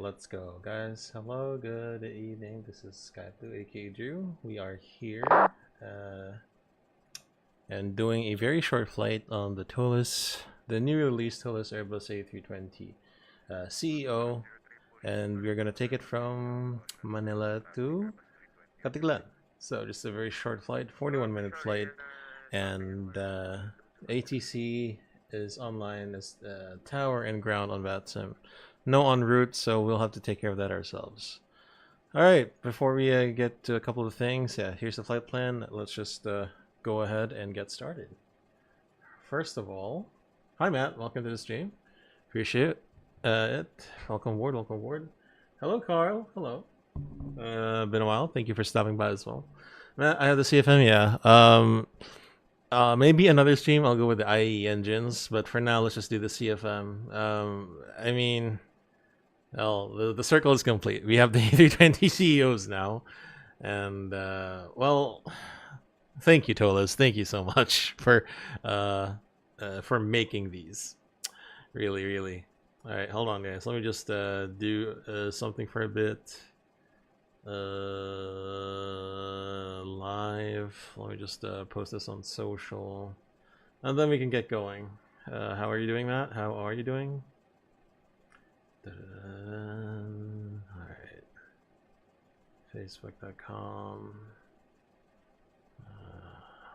let's go, guys. Hello, good evening. This is Sky Blue, aka Drew. We are here and doing a very short flight on the ToLiSs, the new release ToLiSs Airbus A320ceo, and we're gonna take it from Manila to Caticlan. So just a very short flight, 41-minute flight, and ATC is online as tower and ground on VATSIM. No en route, so we'll have to take care of that ourselves. Alright, before we get to a couple of things, here's the flight plan. Let's just go ahead and get started. First of all, hi Matt, welcome to the stream. Appreciate it. Welcome aboard, welcome aboard. Hello Carl, hello. Been a while, thank you for stopping by as well. Matt, I have the CFM, yeah. Maybe another stream I'll go with the IE engines, but for now let's just do the CFM. I mean, well, the circle is complete. We have the A320ceos now, and well, thank you ToLiSs, thank you so much for making these. Really. All right, hold on guys, let me just do something for a bit. Live, let me just post this on social, and then we can get going. How are you doing, Matt? How are you doing? Alright, facebook.com.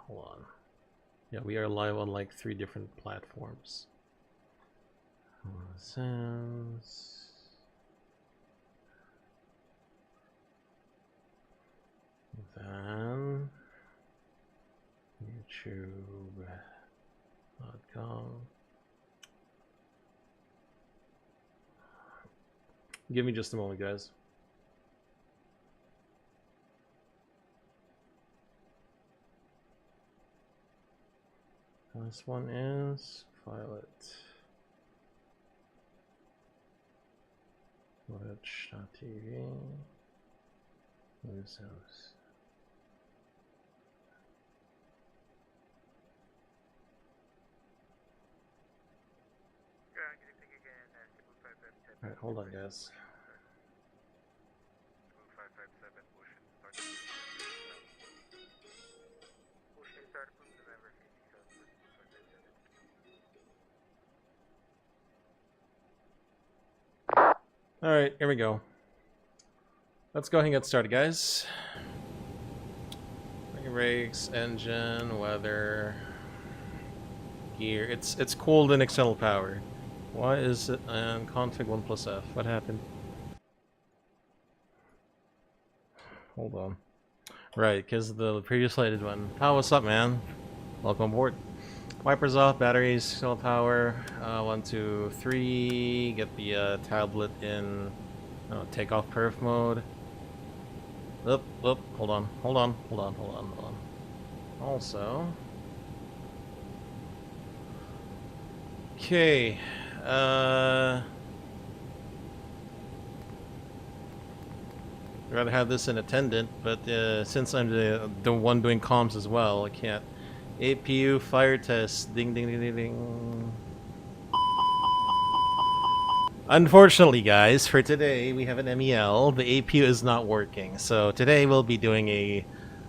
Hold on. Yeah, we are live on like 3 different platforms. Then youtube.com. Give me just a moment, guys. This one is Violet. Twitch.tv. News House. Alright, hold on, guys. Alright, here we go. Let's go ahead and get started, guys. Brakes, engine, weather, gear. It's cold and external power. Why is it and config 1+F? What happened? Hold on. Right, because the previous flighted one. How, what's up, man? Welcome aboard. Wipers off, batteries, external power. 1, 2, 3. Get the tablet in takeoff perf mode. Hold on. Also, okay. I'd rather have this in attendant, but since I'm the one doing comms as well, I can't. APU fire test. Ding ding ding ding ding. Unfortunately, guys, for today we have an MEL. The APU is not working, so today we'll be doing a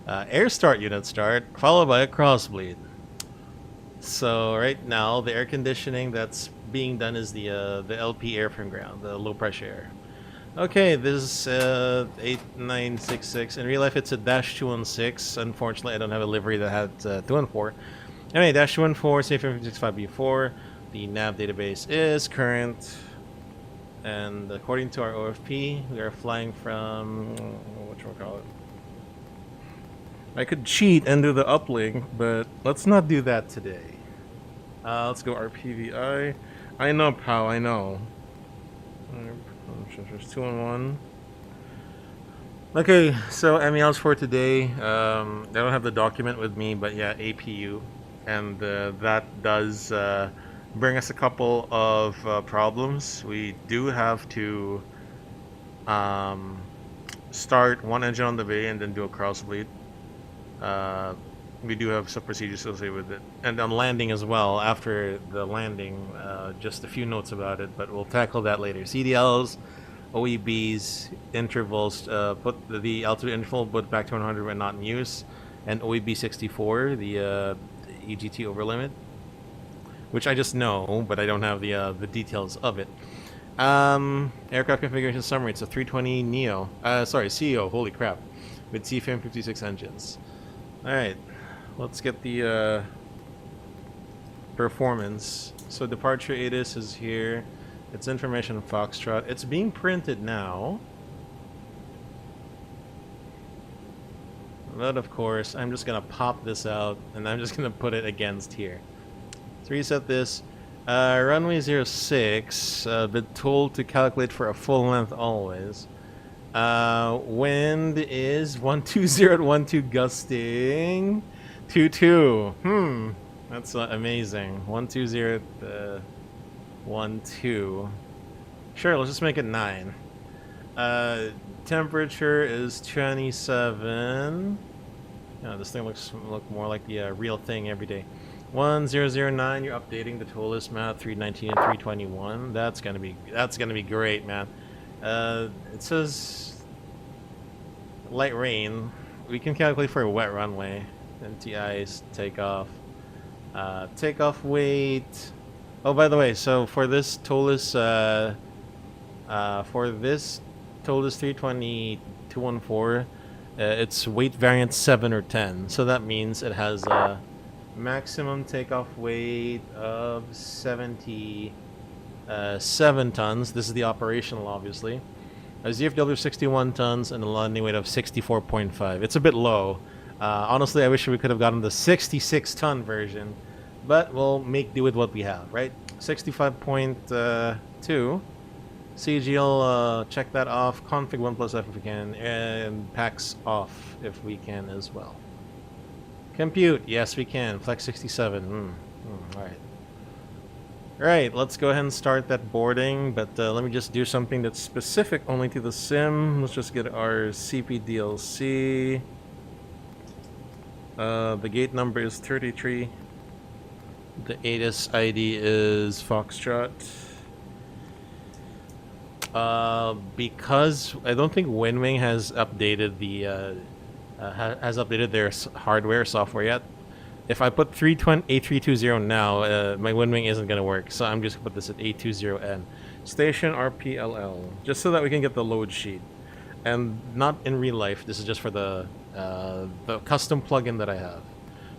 air start unit start followed by a crossbleed. So right now the air conditioning that's being done is the LP air from ground, the low pressure air. Okay, this is 8966. In real life, it's a -216. Unfortunately, I don't have a livery that had 214. Anyway, -214, CFM65B4. The nav database is current. And according to our OFP, we are flying from... whatchamacallit? I could cheat and do the uplink, but let's not do that today. Let's go RPVI. I know, pal, I know. There's 2 and 1. Okay, so MELs for today. I don't have the document with me, but yeah, APU. And that does bring us a couple of problems. We do have to start one engine on the bay and then do a crossbleed. We do have some procedures associated with it. And on landing as well, after the landing, just a few notes about it, but we'll tackle that later. CDLs, OEB's intervals, put the altitude interval put back to 100 when not in use, and OEB 64, the EGT over limit, which I just know, but I don't have the details of it. Aircraft configuration summary. It's a 320neo. Sorry, CEO. Holy crap, with CFM56 engines. All right, let's get the performance. So departure ATIS is here. It's information Foxtrot. It's being printed now. But of course, I'm just gonna pop this out and I'm just gonna put it against here. Let's reset this. Runway 06, been told to calculate for a full length always. Wind is 120 at 12 gusting. 22. That's amazing. 120 at 12. Sure, let's just make it 9. Temperature is 27. Yeah, this thing look more like the real thing every day. 1009. You're updating the ToLiSs map 319 and 321. That's gonna be great, man. It says light rain. We can calculate for a wet runway. Empty ice. Takeoff. Takeoff weight. Oh, by the way, so for this ToLiSs, ToLiSs 320-214, it's weight variant 7 or 10. So that means it has a maximum takeoff weight of 77 tons. This is the operational, obviously. A ZFW 61 tons and a landing weight of 64.5. It's a bit low. Honestly, I wish we could have gotten the 66-ton version, but we'll make do with what we have, right? 65.2. CGL, check that off. Config 1+F if we can, and packs off if we can as well. Compute, yes we can. Flex 67. Alright. Alright, let's go ahead and start that boarding, but let me just do something that's specific only to the sim. Let's just get our CPDLC. The gate number is 33. The ATIS ID is Foxtrot. Because I don't think Windwing has updated the their hardware software yet. If I put A320 now, my Windwing isn't gonna work. So I'm just gonna put this at A20N. Station RPLL, just so that we can get the load sheet, and not in real life. This is just for the custom plugin that I have.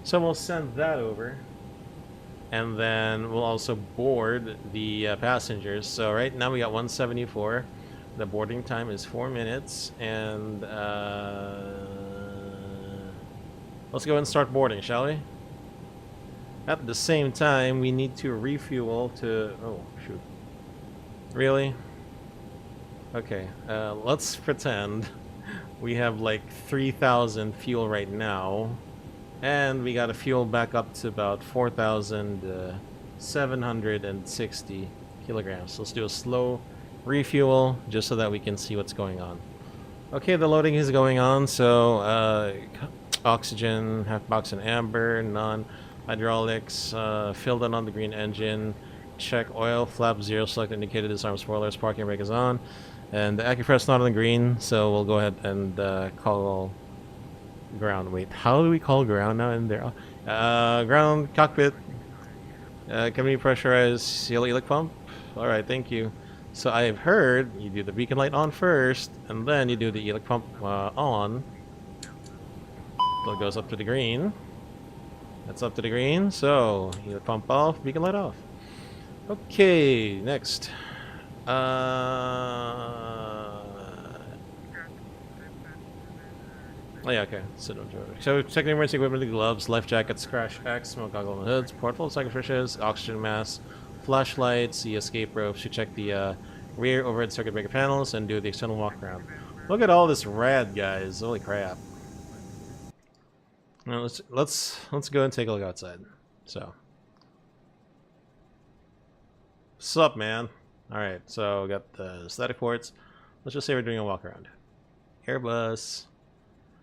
So we'll send that over, and then we'll also board the passengers. So right now we got 174. The boarding time is 4 minutes, and let's go ahead and start boarding, shall we? At the same time, we need to refuel to... Oh, shoot. Really? Okay, let's pretend we have like 3,000 fuel right now, and we got to fuel back up to about 4,760 kilograms. So let's do a slow refuel just so that we can see what's going on. Okay, the loading is going on. So oxygen, half box and amber, none. Hydraulics, filled on the green engine. Check oil, flap 0, select indicated disarm spoilers, parking brake is on. And the AccuPress not on the green, so we'll go ahead and call ground. Wait, how do we call ground now in there? Ground, cockpit. Can we pressurize seal helic pump? Alright, thank you. So I've heard you do the beacon light on first, and then you do the helic pump on. So it goes up to the green. That's up to the green, so helic pump off, beacon light off. Okay, next. Oh yeah, okay. So check the emergency equipment, gloves, life jackets, crash packs, smoke goggle on the hoods, portable sacrifices, oxygen mask, flashlights, the escape ropes. You check the rear overhead circuit breaker panels and do the external walk around. Look at all this rad, guys! Holy crap! Now let's go and take a look outside. So, sup, man? All right, so we got the static ports. Let's just say we're doing a walk around. Airbus.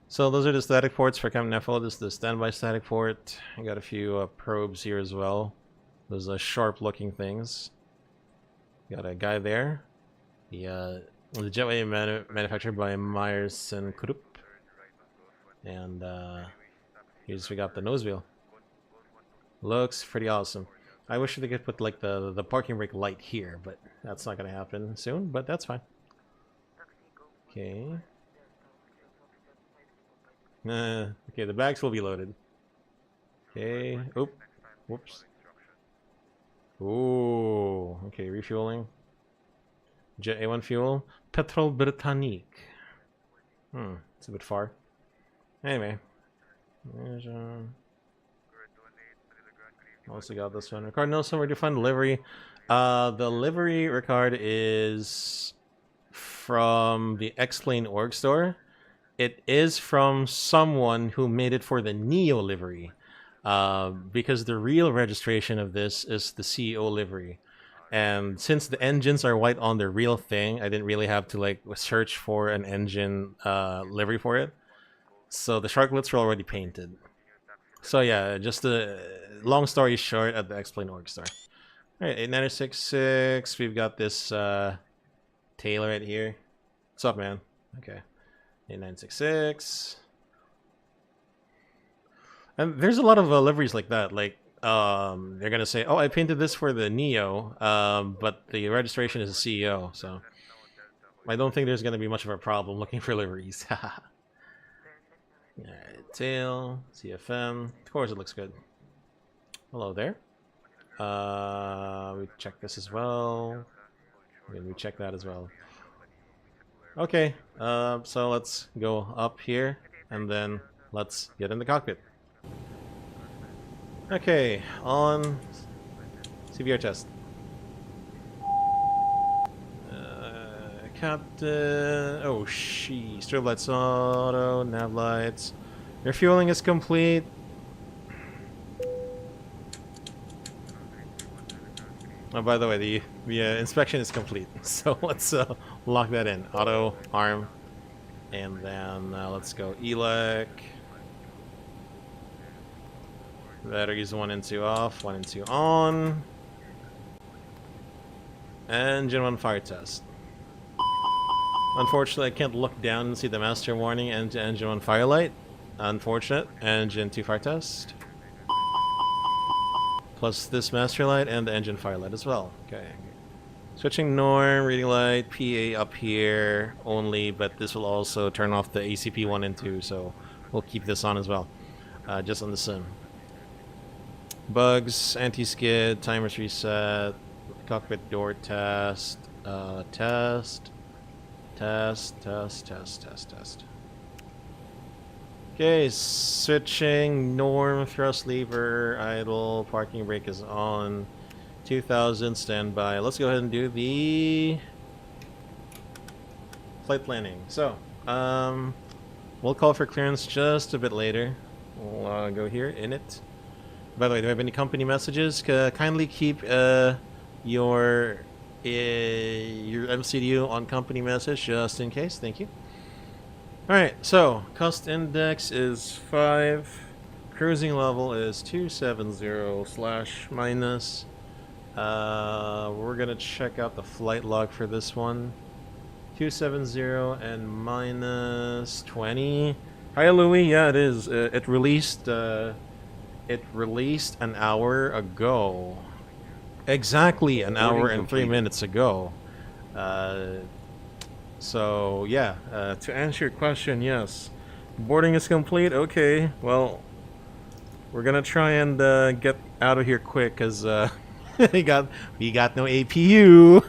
So those are the static ports for Camp Neffel. This is the standby static port. I got a few probes here as well. Those sharp-looking things. Got a guy there. The The jetway manufactured by Myers and Krupp. And here's we got the nose wheel. Looks pretty awesome. I wish they could put like the parking brake light here, but that's not gonna happen soon. But that's fine. Okay. Okay, the bags will be loaded. Okay. Oop. Whoops. Ooh. Okay, refueling. Jet A1 fuel. Petrol Britannique. It's a bit far. Anyway. There's, also got this one. Ricard Nelson, where do you find the livery? The livery, Ricard, is from the X-Plane org store. It is from someone who made it for the Neo livery. Because the real registration of this is the CEO livery. And since the engines are white on the real thing, I didn't really have to like search for an engine livery for it. So the sharklets were already painted. So yeah, just a long story short, at the X-Plane org store. Alright, 8966, we've got this Taylor right here. What's up, man? Okay. 8966. And there's a lot of liveries like that. Like, they're gonna say, "Oh, I painted this for the Neo, but the registration is a CEO." So I don't think there's gonna be much of a problem looking for liveries. Alright, tail, CFM. Of course, it looks good. Hello there. We check this as well. We check that as well. Okay, so let's go up here and then let's get in the cockpit. Okay, on CVR test. Captain. Oh, strobe lights auto, nav lights. Refueling is complete. Oh, by the way, the inspection is complete. So let's lock that in. Auto, arm, and then let's go ELEC. Batteries 1 and 2 off, 1 and 2 on. Engine 1 fire test. Unfortunately, I can't look down and see the master warning and engine 1 fire light. Unfortunate. Engine 2 fire test. Plus this master light and the engine fire light as well. Okay. Switching norm, reading light, PA up here only, but this will also turn off the ACP 1 and 2, so we'll keep this on as well. Just on the sim. Bugs, anti-skid, timers reset, cockpit door test, test. Okay, switching norm, thrust lever, idle, parking brake is on, 2000, standby. Let's go ahead and do the flight planning. So, we'll call for clearance just a bit later. We'll go here, in it. By the way, do you have any company messages? Kindly keep your MCDU on company message just in case. Thank you. Alright, so cost index is 5. Cruising level is 270/-. We're gonna check out the flight log for this one. 270 and minus 20. Hi, Louie. Yeah, it is. It released an hour ago. Exactly an hour and 3 minutes ago. So yeah, to answer your question, yes, boarding is complete. Okay, well, we're gonna try and get out of here quick because we got no APU.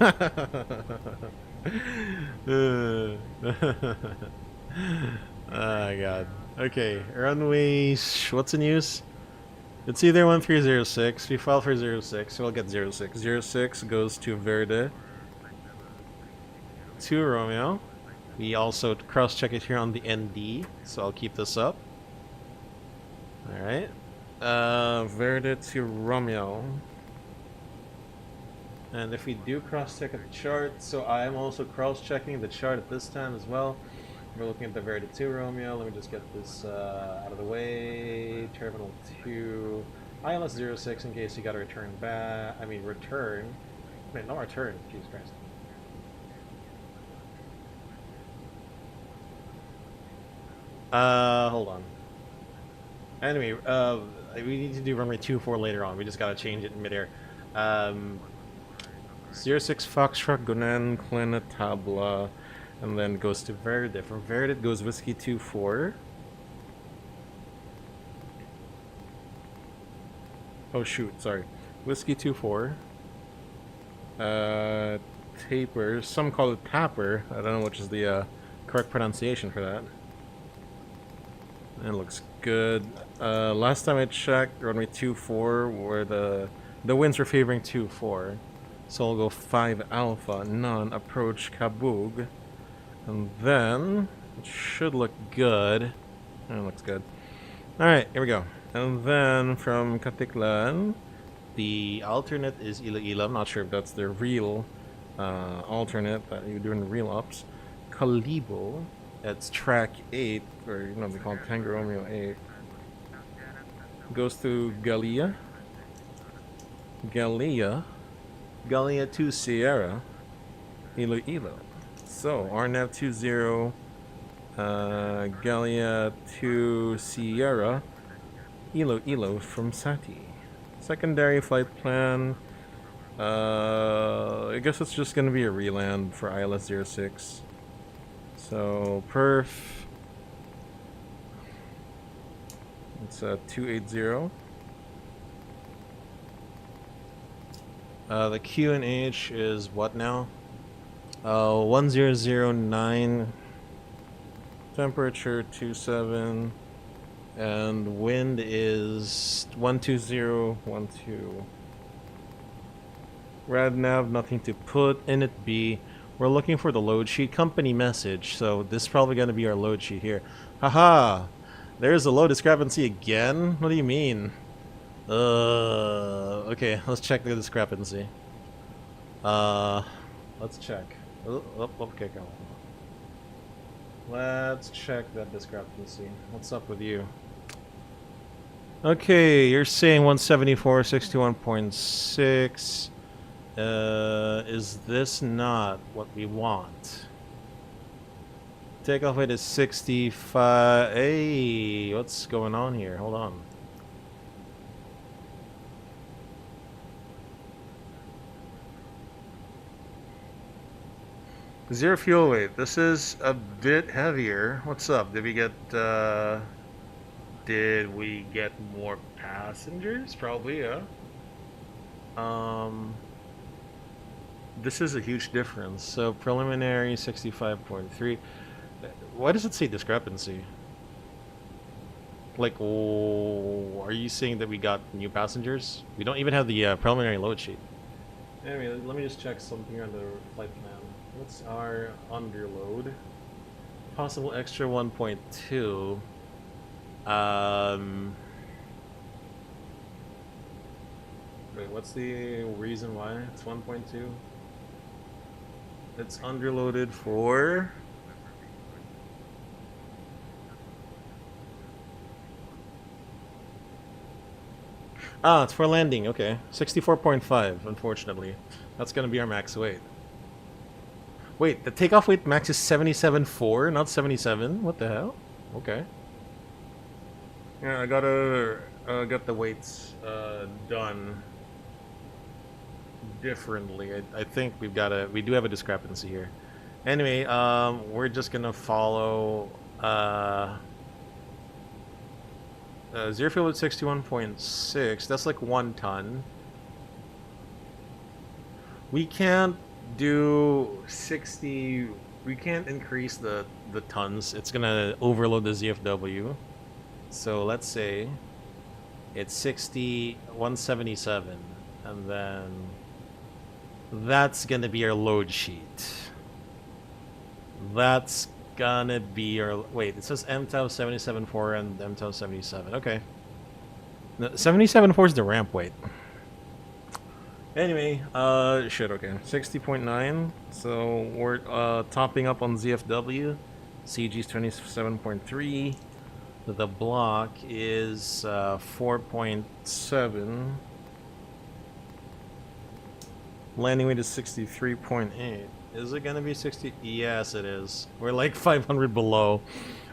Oh god. Okay, runway. What's in use? It's either 1306. We file for 06. We'll get 06. 06 goes to Verde. 2 Romeo. We also cross-check it here on the ND, so I'll keep this up. Alright. Verde to Romeo. And if we do cross-check the chart, so I am also cross-checking the chart at this time as well. We're looking at the Verde 2 Romeo. Let me just get this out of the way. Terminal 2. ILS 06 in case you gotta return back. Wait, not return. Jesus Christ. Hold on. Anyway, we need to do runway 24 later on. We just gotta change it in midair. 06 Foxtrot, Gonan, Klena, Tabla, and then goes to Verde. From Verde it goes Whiskey 24. Oh shoot, sorry. Whiskey 24. Taper. Some call it Tapper. I don't know which is the correct pronunciation for that. It looks good. Last time I checked, runway 24, where the winds were favoring 24. So I'll go 5 Alpha, none, approach Kabug. And then, it should look good. It looks good. Alright, here we go. And then from Caticlan, the alternate is Iloilo. I'm not sure if that's the real alternate that you're doing real ops. Kalibo, that's track 8, or you know they call it Tango Romeo 8. Goes to Galia. Galia 2 Sierra. Iloilo. So RNAV 20 Galia 2 Sierra. Iloilo from Sati. Secondary flight plan. I guess it's just gonna be a reland for ILS 06. So perf. It's a 280. The QNH is what now? 1009. Temperature 27. And wind is 12012. Radnav, nothing to put in it. B. We're looking for the load sheet company message, so this is probably going to be our load sheet here. Haha! There's a low discrepancy again? What do you mean? Okay, let's check the discrepancy. Let's check. Okay, go on. Let's check that discrepancy. What's up with you? Okay, you're saying 174, 61.6. Is this not what we want? Takeoff weight is 65. Hey, what's going on here? Hold on. Zero fuel weight. This is a bit heavier. What's up? Did we get more passengers? Probably, yeah. This is a huge difference. So preliminary 65.3. Why does it say discrepancy? Like, oh, are you saying that we got new passengers? We don't even have the preliminary load sheet. Anyway, let me just check something on the flight plan. What's our underload? Possible extra 1.2. Wait, what's the reason why it's 1.2? It's underloaded for... Ah, it's for landing, okay. 64.5, unfortunately. That's gonna be our max weight. Wait, the takeoff weight max is 77.4, not 77? What the hell? Okay. Yeah, I got the weights done differently. I think we do have a discrepancy here. Anyway, we're just gonna follow zero fuel at 61.6. That's like 1 ton. We can't do 60. We can't increase the tons. It's gonna overload the ZFW. So let's say it's 177, and then that's gonna be our load sheet. That's gonna be our... Wait, it says MTOW 77.4 and MTOW 77. Okay. No, 77.4 is the ramp weight. Anyway, shit, okay. 60.9. So we're topping up on ZFW. CG's 27.3. The block is 4.7. Landing weight is 63.8. Is it gonna be 60? Yes, it is. We're like 500 below.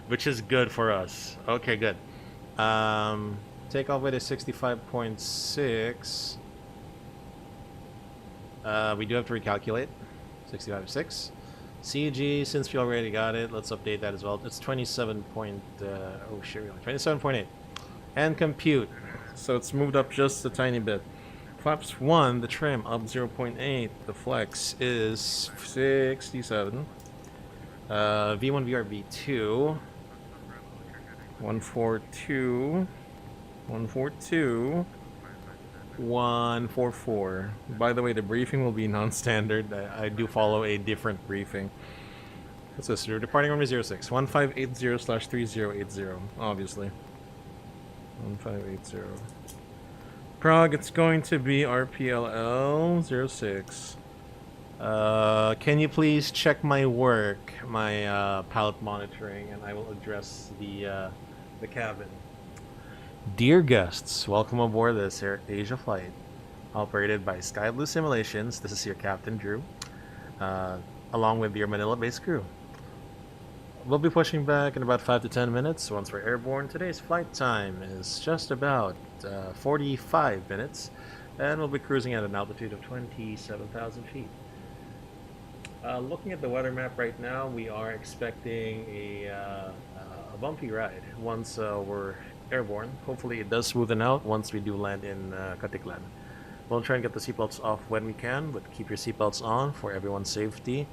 which is good for us. Okay, good. Takeoff weight is 65.6. We do have to recalculate. 65.6. CG, since we already got it, let's update that as well. It's 27 point, oh shit, 27.8. And compute. So it's moved up just a tiny bit. Flaps 1, the trim up 0.8. The flex is 67. V1 VRV 2. 142. 142. 144. By the way, the briefing will be non-standard. I do follow a different briefing. What's this? We're departing runway 06. 1580/3080. Obviously. 1580. Prague, it's going to be RPLL-06. Can you please check my work, my pallet monitoring, and I will address the cabin. Dear guests, welcome aboard this Asia flight, operated by Sky Blue Simulations. This is your Captain Drew, along with your Manila-based crew. We'll be pushing back in about 5 to 10 minutes once we're airborne. Today's flight time is just about 45 minutes, and we'll be cruising at an altitude of 27,000 feet. Looking at the weather map right now, we are expecting a bumpy ride once we're airborne. Hopefully it does smoothen out once we do land in Caticlan. We'll try and get the seatbelts off when we can, but keep your seatbelts on for everyone's safety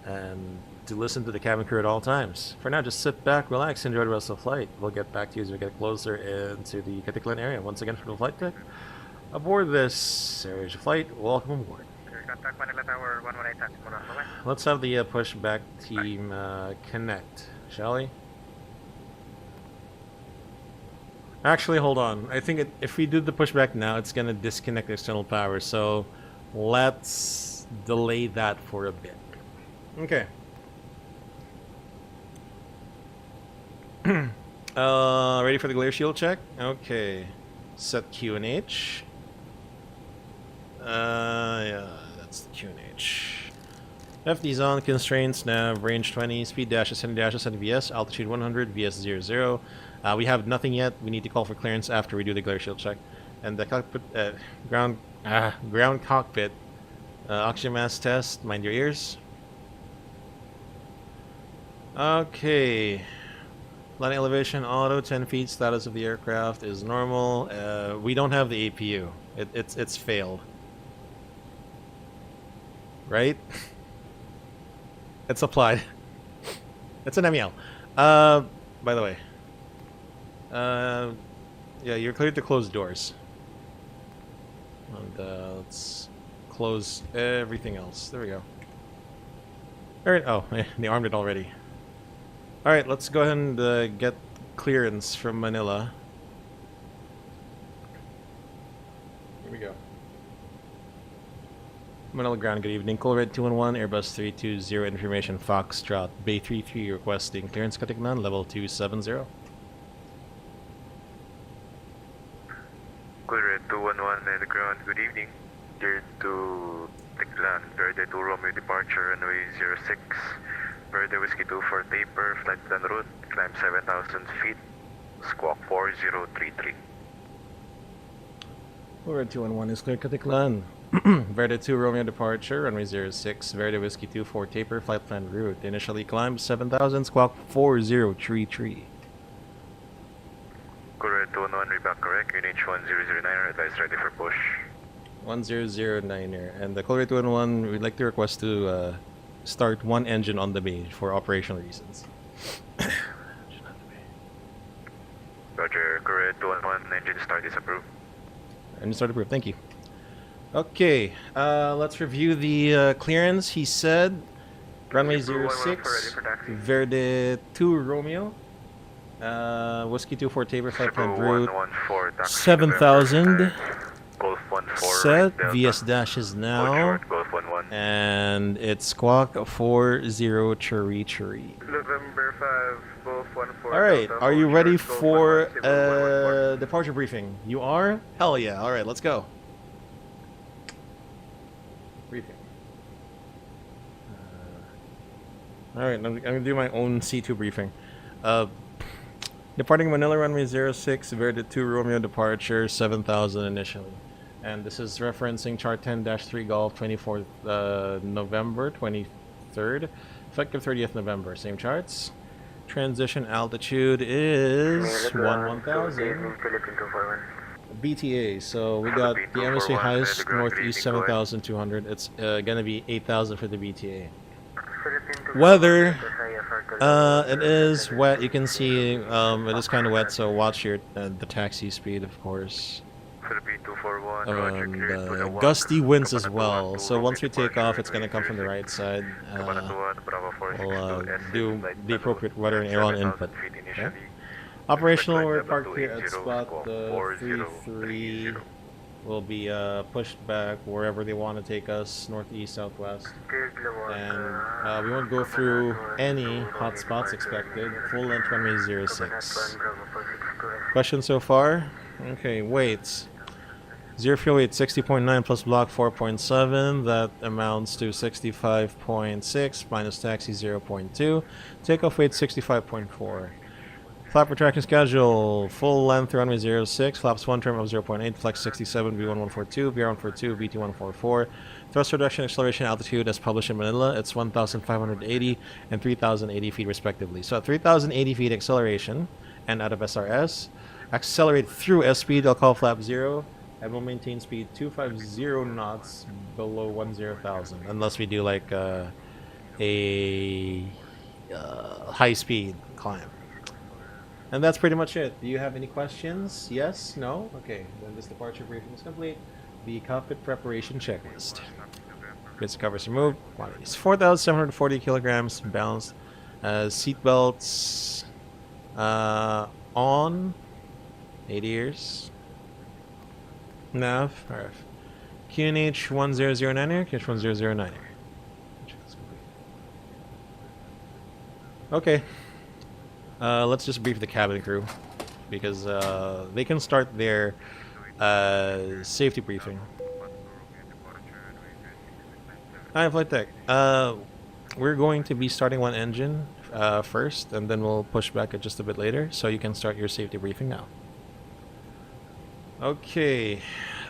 and to listen to the cabin crew at all times. For now, just sit back, relax, enjoy the rest of the flight. We'll get back to you as we get closer into the Caticlan area. Once again, for the flight deck, aboard this Asia flight, welcome aboard. Let's have the pushback team connect, shall we? Actually, hold on. I think if we do the pushback now, it's going to disconnect external power. So let's delay that for a bit. Okay. Ready for the glare shield check? Okay. Set Q and H. Yeah, that's the Q and H. FD's on, constraints, nav, range 20, speed dash, ascending dash, ascending VS, altitude 100, VS 00. We have nothing yet. We need to call for clearance after we do the glare shield check. And the cockpit, ground cockpit, oxygen mask test, mind your ears. Okay. Landing elevation auto, 10 feet, status of the aircraft is normal. We don't have the APU. It's failed. Right? It's applied. It's an MEL. By the way. Yeah, you're cleared to close doors. And let's close everything else. There we go. Alright, oh, they armed it already. Alright, let's go ahead and get clearance from Manila. Here we go. Manila ground, good evening. Call red 211, Airbus 320, information Foxtrot, Bay 33 requesting clearance Caticlan, level 270. Call red 211, Manila ground, good evening. Cleared to Takeoff, Verde 2 Romeo departure, runway 06. Verde Whiskey 2 for taper, flight plan route, climb 7,000 feet, squawk 4033. Red 211 is clear Caticlan. Verde 2 Romeo departure, runway 06, Verde Whiskey 2 for taper, flight plan route. Initially climb 7,000, squawk 4033. Red 211, reback correct, UNH 1009, advice ready for push. 1009er. And the Color 211, we'd like to request to start one engine on the bay for operational reasons. Roger, Red 211, engine start is approved. Engine start approved, thank you. Okay, let's review the clearance. He said runway 06, Verde 2 Romeo, Whiskey 2 for taper, flight plan route, 7,000. Set, VS dash is now, and it's squawk 4033. November 5, Golf 14. Alright, are you ready for departure briefing? You are? Hell yeah, alright, let's go. Briefing. Alright, I'm going to do my own C2 briefing. Departing Manila runway 06, Verde 2 Romeo departure 7,000 initially. And this is referencing chart 10-3 Golf 24th November 23rd, effective 30th November. Same charts. Transition altitude is 1,000 BTA. So we got the MSA highest northeast 7,200. It's gonna be 8,000 for the BTA. Weather, it is wet. You can see it is kind of wet, so watch your the taxi speed, of course. Gusty winds as well. So once we take off, it's gonna come from the right side. We'll do the appropriate weather and airline input. Okay. Operational, we're parked here at spot 33. Will be pushed back wherever they want to take us, northeast, southwest. And we won't go through any hot spots expected. Full length runway 06. Questions so far? Okay, weights. Zero fuel weight 60.9 plus block 4.7. That amounts to 65.6 minus taxi 0.2. Takeoff weight 65.4. Flap retraction schedule, full length runway 06, flaps 1 trim of 0.8, flex 67, V1142, VR142, VT144. Thrust reduction, acceleration, altitude as published in Manila, it's 1,580 and 3,080 feet respectively. So at 3,080 feet acceleration, and out of SRS, accelerate through S-speed, I'll call flap 0, and we'll maintain speed 250 knots below 10,000, unless we do like a high-speed climb. And that's pretty much it. Do you have any questions? Yes? No? Okay, then this departure briefing is complete. The cockpit preparation checklist. Basic covers removed. Quantities 4,740 kilograms balanced. Seat belts on. 8 ears. Nav. RF. QNH 1009er. QNH 1009er. Okay. Let's just brief the cabin crew because they can start their safety briefing. Hi, Flight Tech. We're going to be starting one engine first, and then we'll push back it just a bit later, so you can start your safety briefing now. Okay.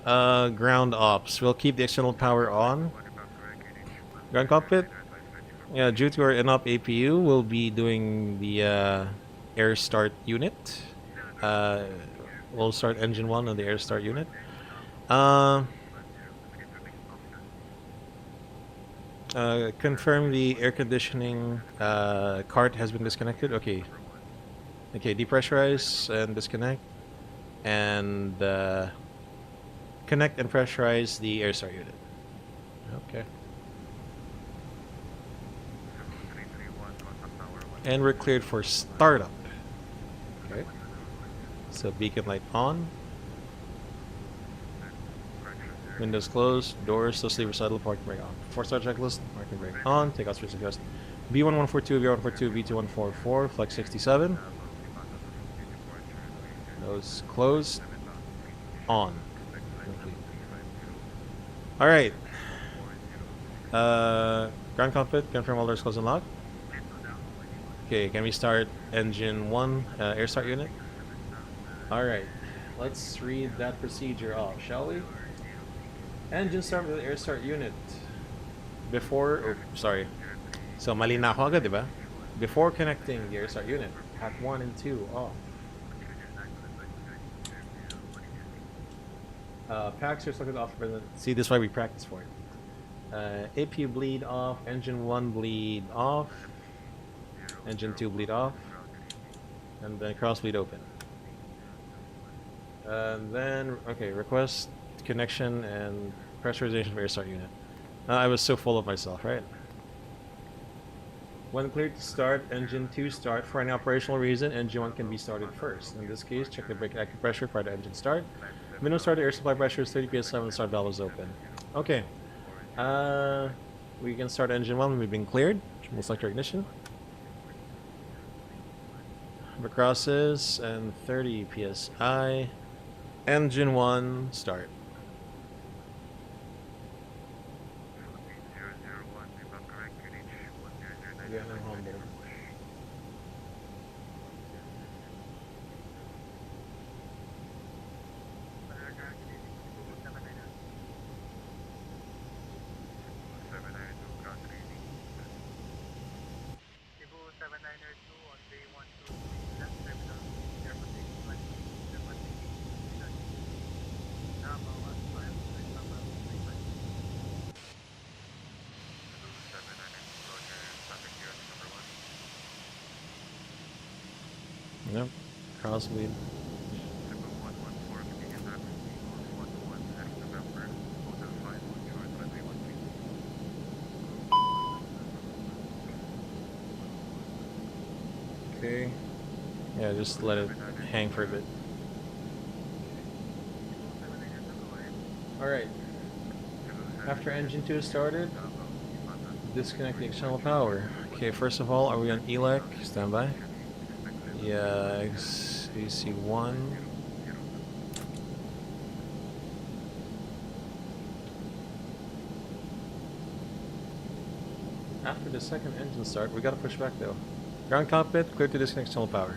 Ground ops. We'll keep the external power on. Ground cockpit. Yeah, due to our in-op APU, we'll be doing the air start unit. We'll start engine 1 on the air start unit. Confirm the air conditioning cart has been disconnected. Okay. Okay, depressurize and disconnect. And connect and pressurize the air start unit. Okay. And we're cleared for startup. Okay. So beacon light on. Windows closed. Doors, so sleeper saddle, parking brake on. 4-star checklist, parking brake on. Takeoff switch adjust. B1142, V142, VT144, flex 67. Nose closed. On. Complete. Alright. Ground cockpit, confirm all doors closed and locked. Okay, can we start engine 1 air start unit? Alright, let's read that procedure off, shall we? Engine start with the air start unit. Before, sorry. So, mali na ako agad, diba? Before connecting the air start unit, hat 1 and 2 off. Packs are selected off. See, this is why we practice for it. APU bleed off, engine 1 bleed off. Engine 2 bleed off, and then cross bleed open. And then, okay, request connection and pressurization of air start unit. I was so full of myself, right? When cleared to start, engine 2 start. For any operational reason, engine 1 can be started first. In this case, check the brake active pressure prior to engine start. Minimum started air supply pressure is 30 psi when the start valve is open. Okay. We can start engine 1 when we've been cleared. We'll select our ignition. Crosses and 30 psi. Engine 1 start. Yep. Crosslead. Okay. Yeah, just let it hang for a bit. Alright. After engine 2 is started, disconnect the external power. Okay, first of all, are we on ELEC? Stand by. Yeah, AC1. After the second engine start, we gotta push back though. Ground cockpit, clear to disconnect external power.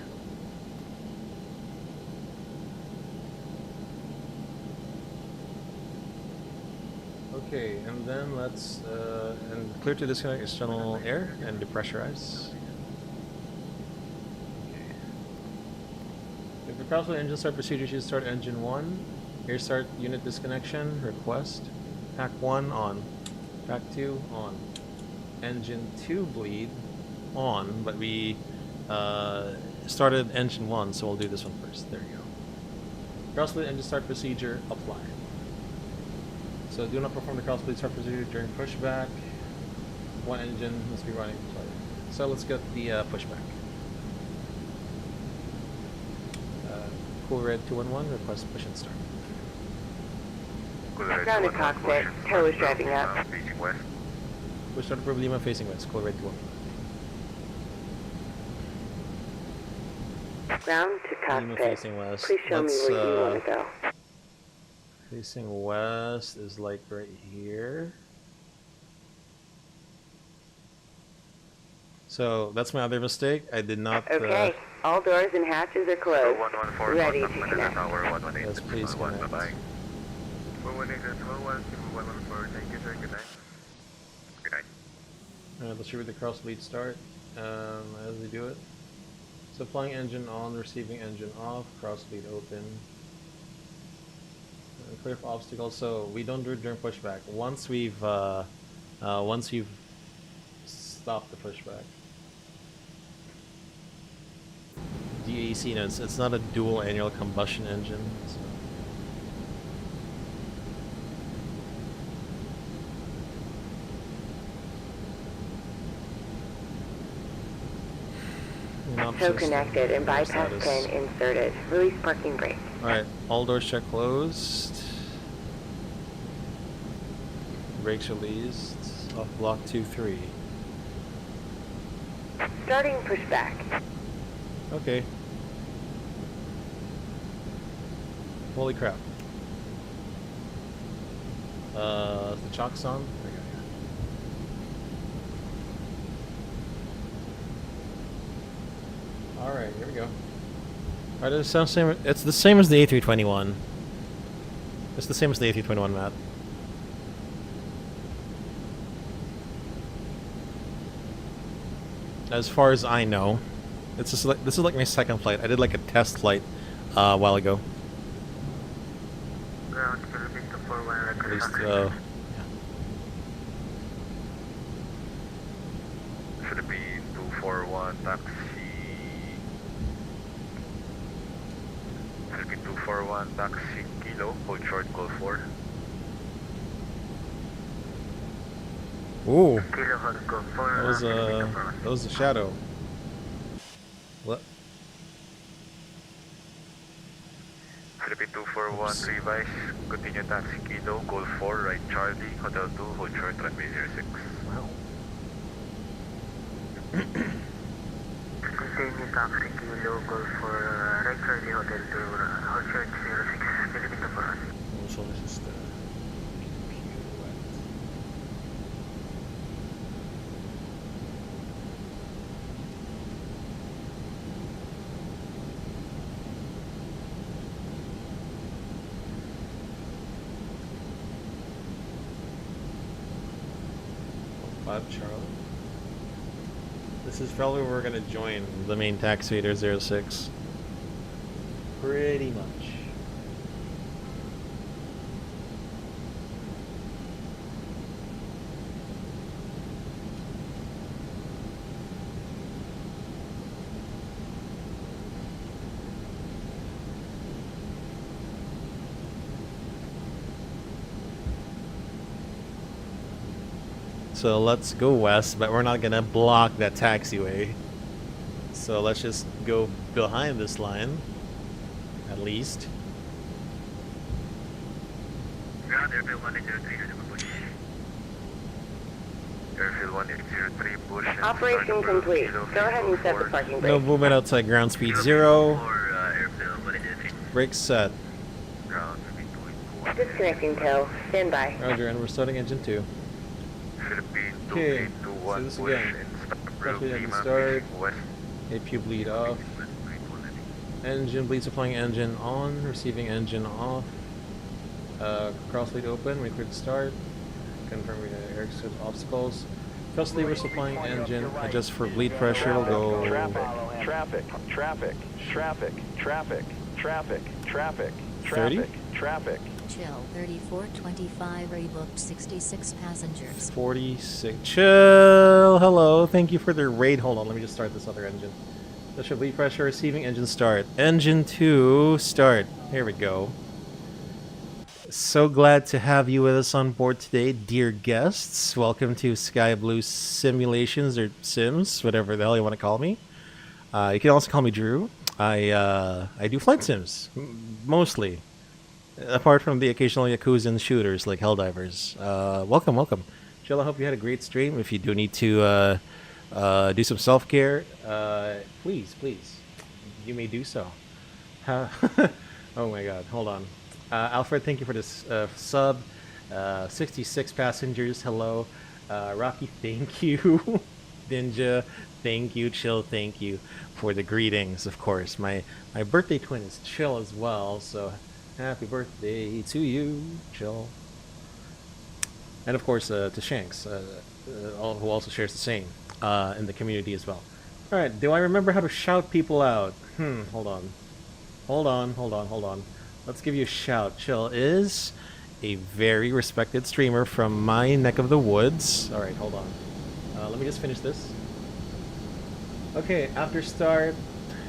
Okay, and then let's and clear to disconnect external air and depressurize. Okay. If the crosswind engine start procedure, should start engine 1. Air start unit disconnection request. Pack 1 on. Pack 2 on. Engine 2 bleed on, but we started engine 1, so we'll do this one first. There you go. Crosswind engine start procedure apply. So do not perform the crossblade start procedure during pushback. One engine must be running. So let's get the pushback. Cool Red 211, request push and start. Ground to cockpit, ToLiSs driving up. Facing west. Push start for Lima facing west, Cool Red 211. Ground to Lima cockpit. facing west. Please show me where you want to go. Facing west is like right here. So that's my other mistake. I did not. Okay, all doors and hatches are closed. 114, Ready to Manila connect. Tower 118. Yes, please connect. Bye-bye. 114, thank you, sir. Good night. Good night. Alright, let's read the crosslead start as we do it. So flying engine on, receiving engine off, crosslead open. Clear for obstacles. So we don't do it during pushback. Once we've stopped the pushback. DAC notes. It's not a dual annual combustion engine. So. So connected and bypass pin inserted. Release parking brake. Alright, all doors check closed. Brakes released. Off block 2-3. Starting pushback. Okay. Holy crap. The chalk's on? Alright, here we go. Alright, it sounds same. It's the same as the A321. It's the same as the A321 map. As far as I know, it's just like, this is like my second flight. I did like a test flight a while ago. At least, yeah. Philippine 241 taxi. Philippine 241 taxi kilo, hold short, call 4. Ooh, Kilo, hold call 4. that was a shadow. What? Philippine 241 revise, continue taxi kilo, call 4, right Charlie, hotel 2, hold short, runway 06. Wow. Continue taxi kilo, call 4, right Charlie, hotel 2, hold short 06, Philippine 241. So this is the Charlie. This is probably where we're gonna join the main taximeter 06. Pretty much. So let's go west, but we're not gonna block that taxiway. So let's just go behind this line, at least. Ground Airfield 1803, push. Airfield 1803, push. Operation complete. Go ahead and set the parking brake. No movement outside ground speed 0. Brakes set. Ground speed 284. Disconnecting tow. Stand by. Roger, and we're starting engine 2. Philippine Okay, 2821, so this push again. and start. Crossfade engine Lima, start. facing west. APU bleed off. Engine bleed supplying engine on. Receiving engine off. Crossfade open. We clear to start. Confirm we exit obstacles. Thrust lever supplying engine. Adjust for bleed pressure. We'll go. Traffic. 30? Chill 3425 rebooked 66 passengers. 46. Chill. Hello. Thank you for the raid. Hold on. Let me just start this other engine. That should bleed pressure. Receiving engine start. Engine 2 start. Here we go. So glad to have you with us on board today, dear guests. Welcome to Sky Blue Simulations or Sims, whatever the hell you want to call me. You can also call me Drew. I do flight sims, mostly. Apart from the occasional Yakuza and shooters like Helldivers. Welcome. Jill, I hope you had a great stream. If you do need to do some self-care, please, you may do so. Oh my god, hold on. Alfred, thank you for this sub. 66 passengers, hello. Rocky, thank you. Ninja, thank you. Chill, thank you for the greetings, of course. My birthday twin is Chill as well, so happy birthday to you, Chill. And of course to Shanks, who also shares the same in the community as well. Alright, do I remember how to shout people out? Hold on. Let's give you a shout. Chill is a very respected streamer from my neck of the woods. Alright, hold on. Let me just finish this. Okay, after start,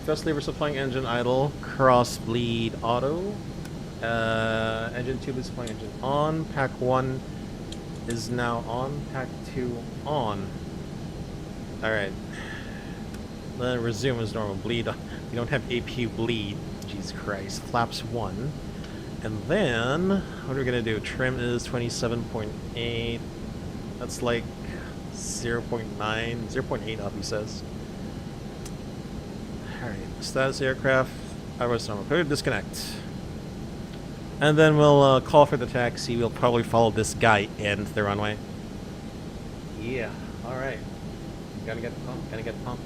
thrust lever supplying engine idle, cross bleed auto, engine 2 is supplying engine on, pack 1 is now on, pack 2 on. Alright. Then resume as normal. Bleed. We don't have APU bleed. Jesus Christ. Flaps 1. And then, what are we going to do? Trim is 27.8. That's like 0.9, 0.8 up, he says. Alright, status aircraft. I was normal. Clear, disconnect. And then we'll call for the taxi. We'll probably follow this guy into the runway. Yeah, alright. Gotta get the pump.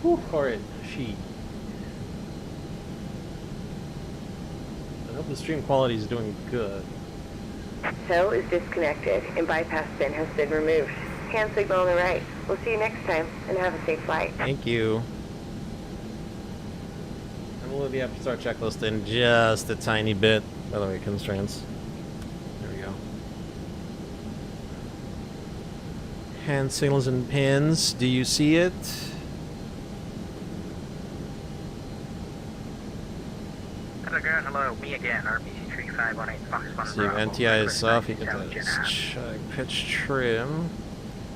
Whew, alright, she. I hope the stream quality is doing good. Tow is disconnected and bypass pin has been removed. Hand signal on the right. We'll see you next time and have a safe flight. Thank you. And we'll leave the start checklist in just a tiny bit. By the way, constraints. There we go. Hand signals and pins. Do you see it? Hello, me again, RPC 3518 Fox 1 See, NTI is off. You can check pitch trim.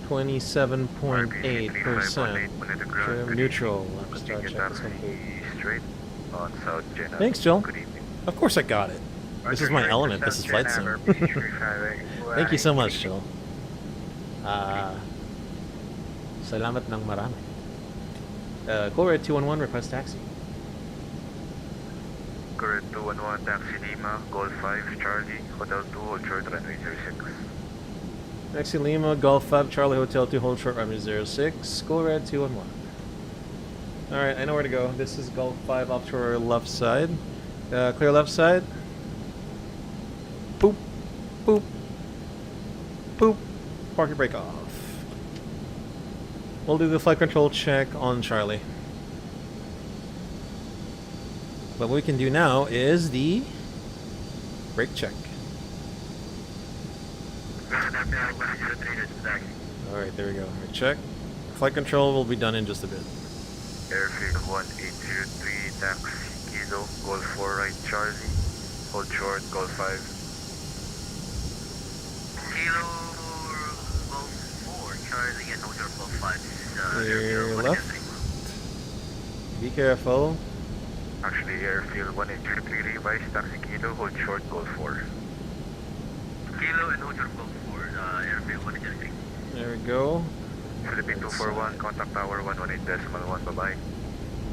27.8%. Trim neutral. Let's start check this complete. Straight on South Jenna. Thanks, Jill. Good evening. Of course I got it. This is my element. This is flight sim. Thank you so much, Jill. Salamat ng marami. Call red 211, request taxi. Correct 211, taxi Lima, Golf 5, Charlie, Hotel 2, hold short runway 06. Taxi Lima, Golf 5, Charlie Hotel 2, hold short runway 06. Go red 211. Alright, I know where to go. This is Golf 5 off to our left side. Clear left side. Boop. Boop. Boop. Park your brake off. We'll do the flight control check on Charlie. But what we can do now is the brake check. Alright, there we go. Brake check. Flight control will be done in just a bit. Airfield 1803, taxi Kilo, Golf 4 right Charlie, hold short, Golf 5. Kilo Golf 4, Charlie and Hotel Golf 5. Clear left. Be careful. Actually, airfield 183 revised, taxi Kilo, hold short, Golf 4. Kilo and Hotel Golf 4, airfield 183. There we go. Philippine 241, contact tower 118.1, bye-bye.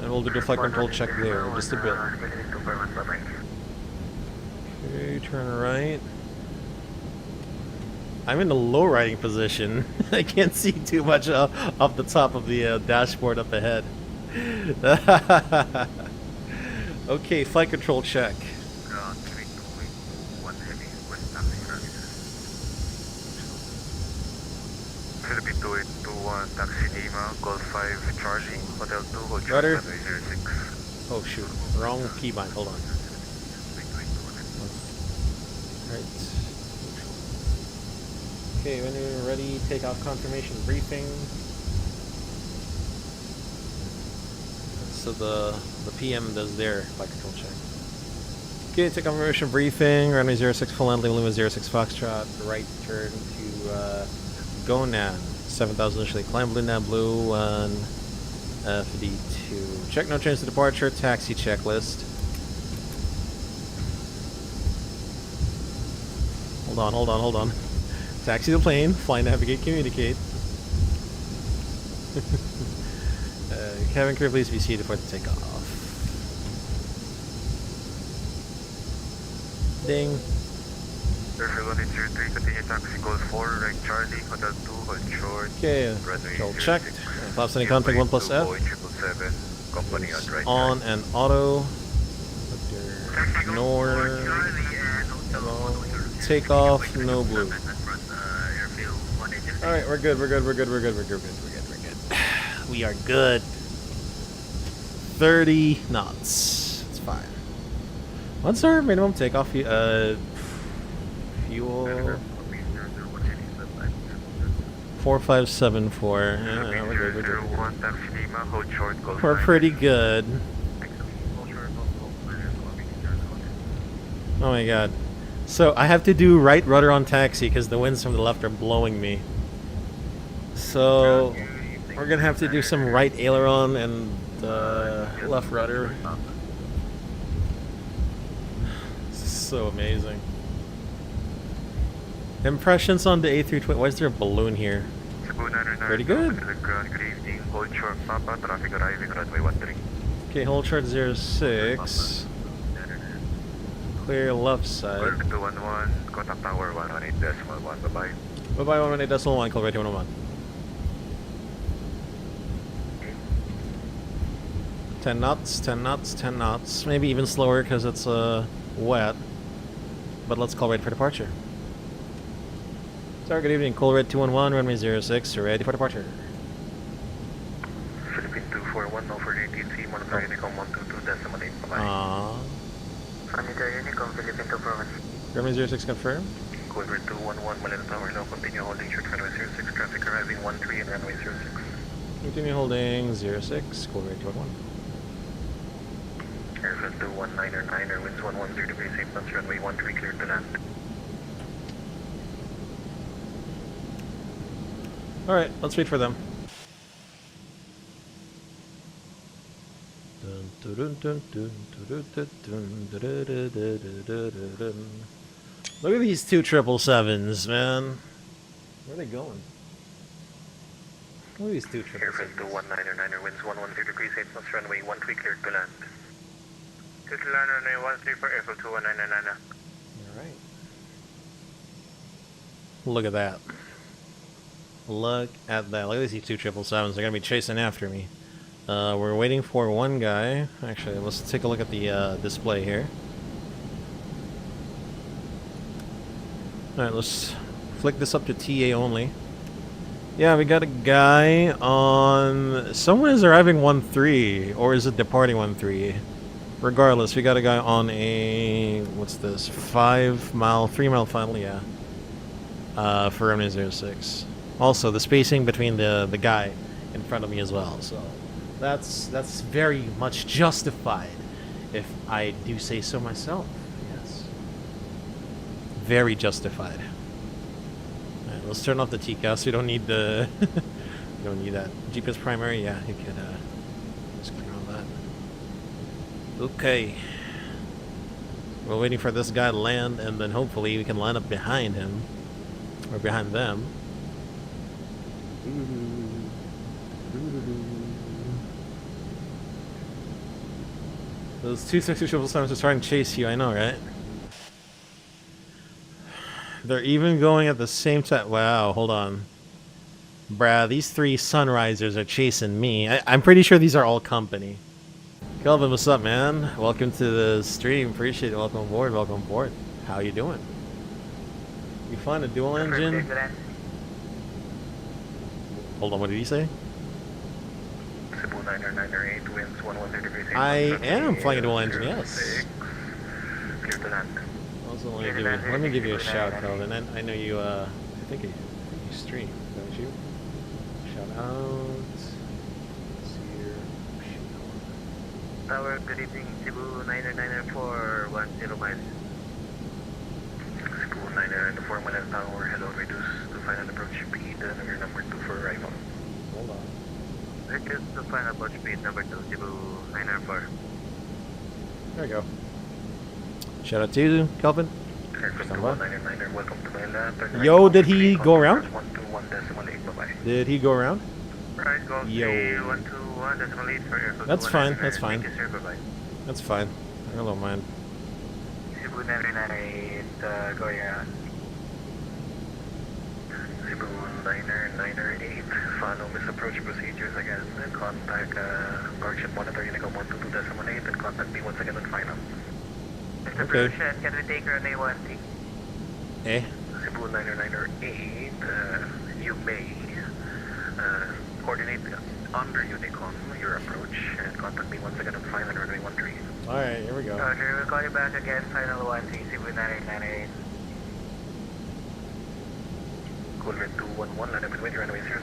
And we'll do the flight control check there, just a bit. Philippine 241, bye-bye. Okay, turn right. I'm in the low riding position. I can't see too much off the top of the dashboard up ahead. Okay, flight control check. 3281 heavy, west taxi Philippine 2821, taxi Lima, Golf 5, Charlie, Hotel 2, hold short, Rudder. runway 06. Oh shoot, wrong keybind, hold on. Right. Okay, when you're ready, takeoff confirmation briefing. So the PM does their flight control check. Okay, takeoff confirmation briefing. Runway 06 full landing, Lima 06 Foxtrot. Right turn to Gonan. 7,000 initially. Climb Blue Nav Blue 1 FD2. Check no change to departure. Taxi checklist. Hold on. Taxi the plane. Fly, navigate, communicate. Cabin crew, please be seated for the takeoff. Ding. Airfield 103, continue taxi, Golf 4, right Charlie, Hotel 2, hold short. Okay, Runway control 06. checked. Flaps any config 1 plus F. 777, company on right. On and auto. Ignore. Takeoff, no blue. Alright, we're good. We are good. 30 knots. It's fine. What's our minimum takeoff fuel? 4574. Yeah, we're good. We're pretty good. Oh my god. So I have to do right rudder on taxi because the winds from the left are blowing me. So we're gonna have to do some right aileron and left rudder. This is so amazing. Impressions on the A320. Why is there a balloon here? Pretty good. Good evening. Hold short, Papa. Traffic arriving, runway 13. Okay, hold short 06. Clear left side. 211, contact tower 118.1, bye-bye. Bye-bye, 118.1, call right 101. 10 knots, 10 knots, 10 knots. Maybe even slower because it's wet. But let's call right for departure. Sorry, good evening. Call red 211, runway 06, ready for departure. Philippine 241, no for ATC, Manila Unicom 122.8, bye-bye. Manila Unicom, Philippine 241. Runway 06 confirmed. Call red 211, Manila Tower, now continue holding short runway 06, traffic arriving 13 and runway 06. Continue holding 06, call red 211. Airfield 219er, winds 110 degrees, safe punch, runway 13, cleared to land. Alright, let's wait for them. Look at these two 777s, man. Where are they going? Look at these two 777s. Airfield 219er, winds 110 degrees, safe punch, runway 13, cleared to land. Cleared to land, runway 13 for Airfield 219er. Alright. Look at that. Look at that. Look at these two 777s. They're going to be chasing after me. We're waiting for one guy. Actually, let's take a look at the display here. Alright, let's flick this up to TA only. Yeah, we got a guy on... Someone is arriving 1-3, or is it departing 1-3? Regardless, we got a guy on a... What's this? 3-mile final, yeah. For runway 06. Also, the spacing between the guy in front of me as well, so that's very much justified, if I do say so myself. Yes, very justified. let's turn off the TCAS. We don't need the. We don't need that. GPS primary, yeah, you can just clear all that. Okay. We're waiting for this guy to land, and then hopefully we can line up behind him. Or behind them. Those 260 triple sevens are starting to chase you, I know, right? They're even going at the same time. Wow, hold on. Bruh, these 3 sunrisers are chasing me. I'm pretty sure these are all company. Kelvin, what's up, man? Welcome to the stream. Appreciate it. Welcome aboard. Welcome aboard. How you doing? You find a dual engine? Hold on, what did he say? Cebu 9998, winds 110 degrees. I am flying a dual engine, yes. Clear to land. Also, let me give you a shout, Kelvin. I know you, I think you stream, don't you? Shout out. Tower, good evening, Cebu 9994, 10 miles. Cebu 9994, Manila Tower, hello, reduce to final approach speed, number 2 for arrival. Hold on. Reduce to final approach speed, number 2, Cebu 994. There we go. Shout out to you, Kelvin. Stand by. 999, welcome to Manila. Yo, did he go around? 121.8, bye-bye. Did he go around? Right, go Yo. 121.8 for aircraft. That's fine, that's fine. Thank you, sir, bye-bye. That's fine. I don't mind. Cebu 998, going around. Cebu 9998, follow misapproach procedures again. Contact Guardian Monitor Unicom 122.8 and contact me once again on final. Mr. Okay. Bruce, can we take runway 13? Eh? Cebu 9998, you may coordinate under Unicom your approach and contact me once again on final runway 13. Alright, here we go. Roger, we'll call you back again, final 13, Cebu 9998. Cool red 211, line up with runway 06.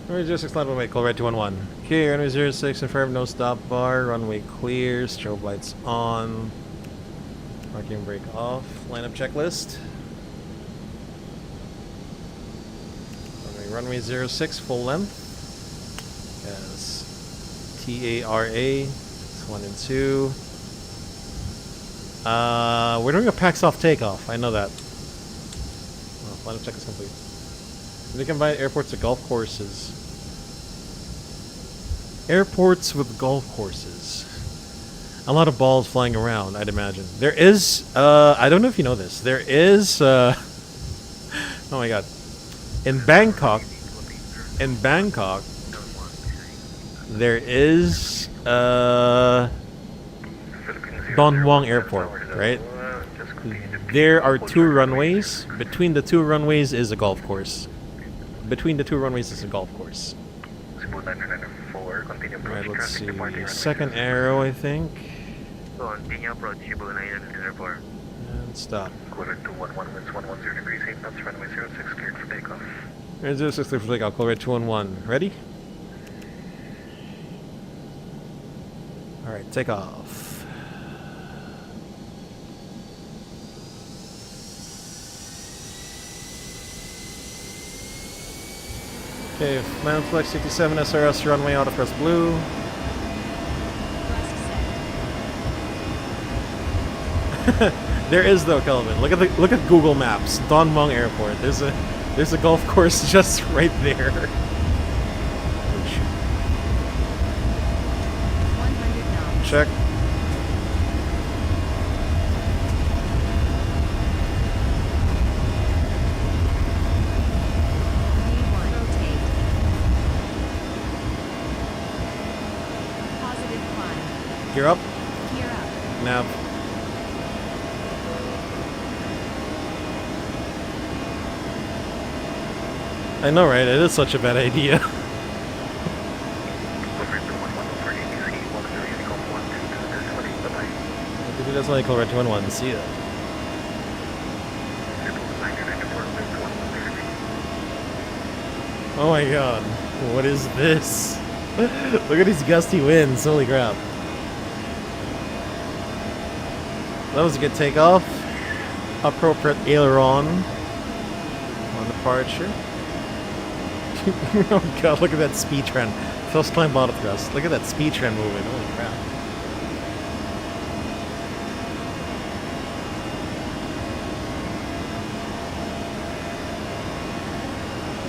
Runway 06, line away, call red 211. Okay, runway 06, confirm, no stop bar, runway clear, strobe lights on. Parking brake off, lineup checklist. Runway 06, full length. Yes. TARA, it's 1 and 2. We're doing a packs off takeoff, I know that. Oh, lineup check is complete. They combine airports with golf courses. Airports with golf courses. A lot of balls flying around, I'd imagine. There is, I don't know if you know this. There is, oh my god. In Bangkok, there is, Don Muang Airport, right? There are 2 runways. Between the 2 runways is a golf course. Between the 2 runways is a golf course. Alright, let's see. Second arrow, I think. Continue approach, Cebu 994. And stop. Quarter 211, winds 110 degrees, 8 knots, runway 06, cleared for takeoff. There's 06 clear for takeoff, call red 211. Ready? Alright, take off. Okay, land flex 57 SRS runway auto press blue. There is though, Kelvin. Look at Google Maps. Don Muang Airport. There's a golf course just right there. 100 knots. Check. V1 rotate. Positive climb. Gear up. Gear up. Nav. I know, right? It is such a bad idea. That's why I call red 211. See ya. Oh my god. What is this? Look at these gusty winds. Holy crap. That was a good takeoff. Appropriate aileron. departure. Oh god, look at that speed trend. First climb bottom thrust. Look at that speed trend moving. Holy crap.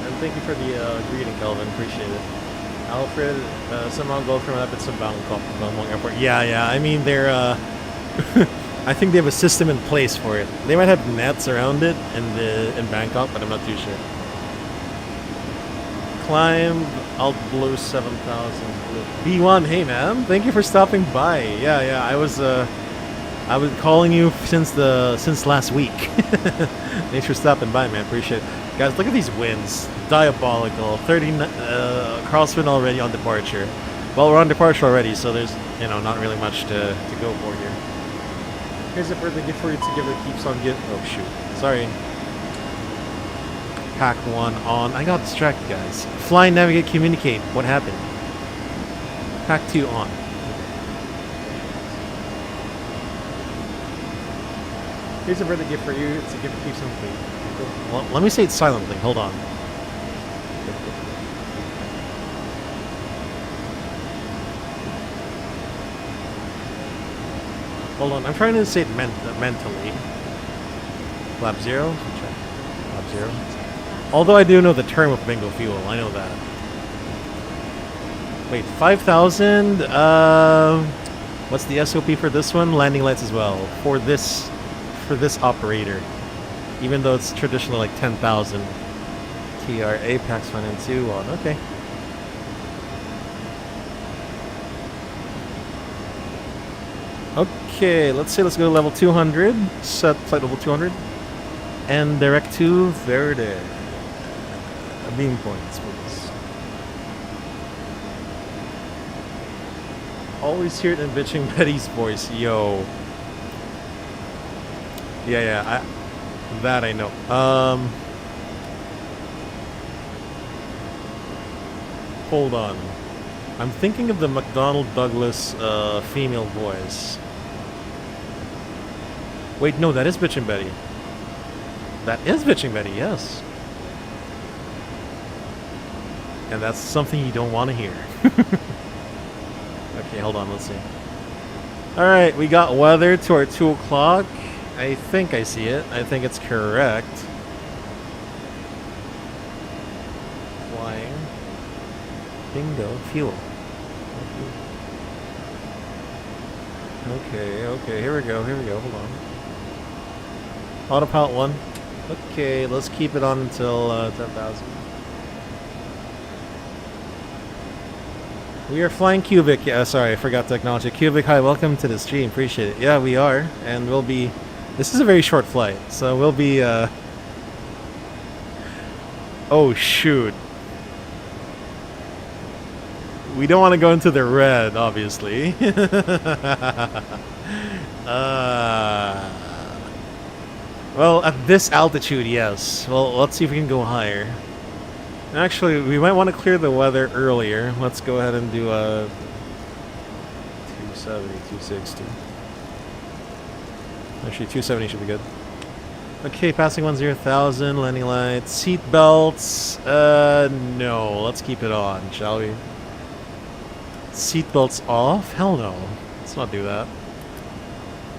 And thank you for the greeting, Kelvin. Appreciate it. Alfred, somehow go from up at some Bangkok Airport. Yeah. I mean, they're, I think they have a system in place for it. They might have nets around it in Bangkok, but I'm not too sure. Climb Alt Blue 7000. B1, hey man, thank you for stopping by. Yeah, I was calling you since last week. Thanks for stopping by, man. Appreciate it. Guys, look at these winds. Diabolical. 30 crosswind already on departure. Well, we're on departure already, so there's, you know, not really much to go for here. Here's a birthday gift for you to give that keeps on giving. Oh shoot. Sorry. Pack 1 on. I got distracted, guys. Fly, navigate, communicate. What happened? Pack 2 on. Here's a birthday gift for you. It's a gift that keeps on clean. Well, let me say it silently. Hold on. Hold on. I'm trying to say it mentally. Lap 0. Check. Lap 0. Although I do know the term of bingo fuel. I know that. Wait, 5,000? What's the SOP for this one? Landing lights as well. For this operator. Even though it's traditionally like 10,000. TR Apex 1 and 2 on. Okay. Okay, let's go to level 200. Set flight level 200. And direct to Verde. Beam points, please. Always hear it in bitching Betty's voice. Yo. Yeah, that I know. Hold on. I'm thinking of the McDonnell Douglas female voice. Wait, no, that is Bitchin' Betty. That is Bitchin' Betty, yes. And that's something you don't want to hear. Okay, hold on, let's see. Alright, we got weather to our 2 o'clock. I think I see it. I think it's correct. Flying. Bingo. Fuel. Okay, here we go, hold on. Autopilot 1. Okay, let's keep it on until 10,000. We are flying Cubic. Yeah, sorry, I forgot to acknowledge it. Cubic, hi, welcome to the stream. Appreciate it. Yeah, we are, and we'll be... This is a very short flight, so we'll be... Oh, shoot. We don't want to go into the red, obviously. Well, at this altitude, yes. Well, let's see if we can go higher. Actually, we might want to clear the weather earlier. Let's go ahead and do 270, 260. Actually, 270 should be good. Okay, passing 10,000, landing lights, seat belts. No, let's keep it on, shall we? Seatbelts off? Hell no. Let's not do that.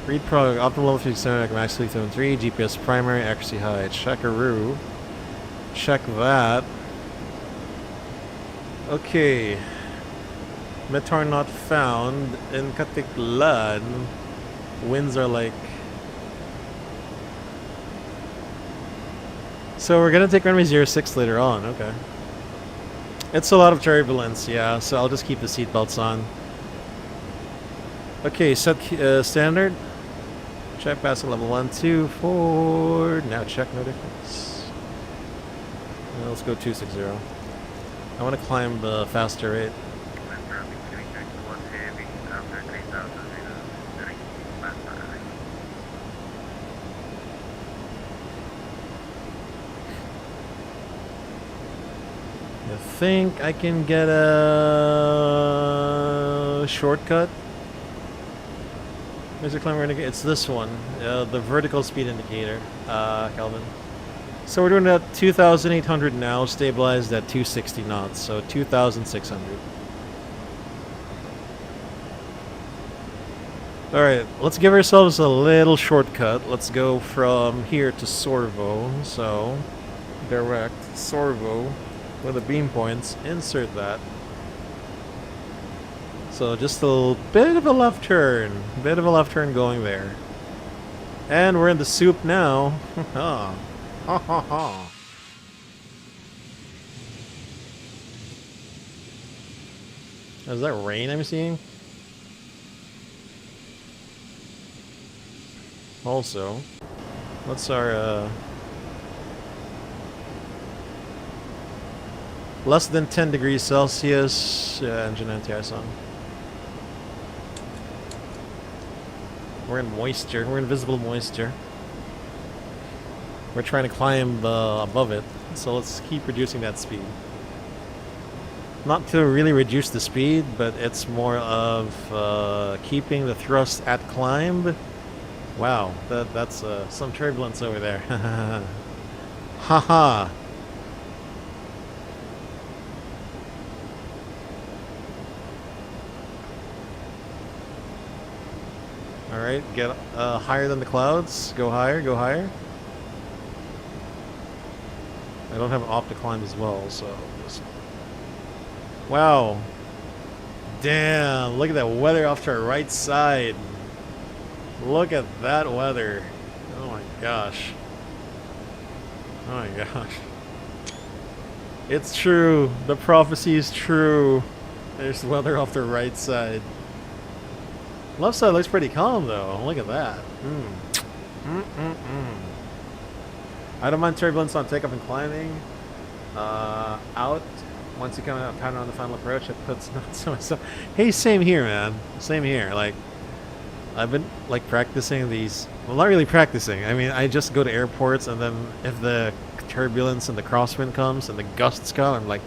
Read product, optimal level 57, max 373, GPS primary, accuracy high, checkaroo. Check that. Okay. Metar not found. In Caticlan, winds are like... So we're gonna take runway 06 later on, okay. It's a lot of turbulence, yeah, so I'll just keep the seatbelts on. Okay, set standard. Check passing level 1, 2, 4. Now check, no difference. Now let's go 260. I want to climb the faster rate. I think I can get a shortcut. There's a climber indicator. It's this one, the vertical speed indicator, Calvin. So we're doing at 2,800 now, stabilized at 260 knots, so 2,600. Alright, let's give ourselves a little shortcut. Let's go from here to Sorvo, so direct Sorvo with the beam points, insert that. So just a bit of a left turn going there. And we're in the soup now. Ha ha ha. Is that rain I'm seeing? Also, what's our less than 10 degrees Celsius engine anti-ice on. We're in moisture. We're in visible moisture. We're trying to climb above it, so let's keep reducing that speed. Not to really reduce the speed, but it's more of keeping the thrust at climb. Wow, that's some turbulence over there. Haha. Alright, get higher than the clouds. Go higher, go higher. I don't have an op to climb as well, so just... Wow. Damn, look at that weather off to our right side. Look at that weather. Oh my gosh. Oh my gosh. It's true. The prophecy is true. There's weather off the right side. Left side looks pretty calm though. Look at that. I don't mind turbulence on takeoff and climbing. Out. Once you come out pattern on the final approach, it puts knots on myself. Hey, same here, man. Same here. Like, I've been like practicing these. Well, not really practicing. I mean, I just go to airports, and then if the turbulence and the crosswind comes and the gusts come, I'm like,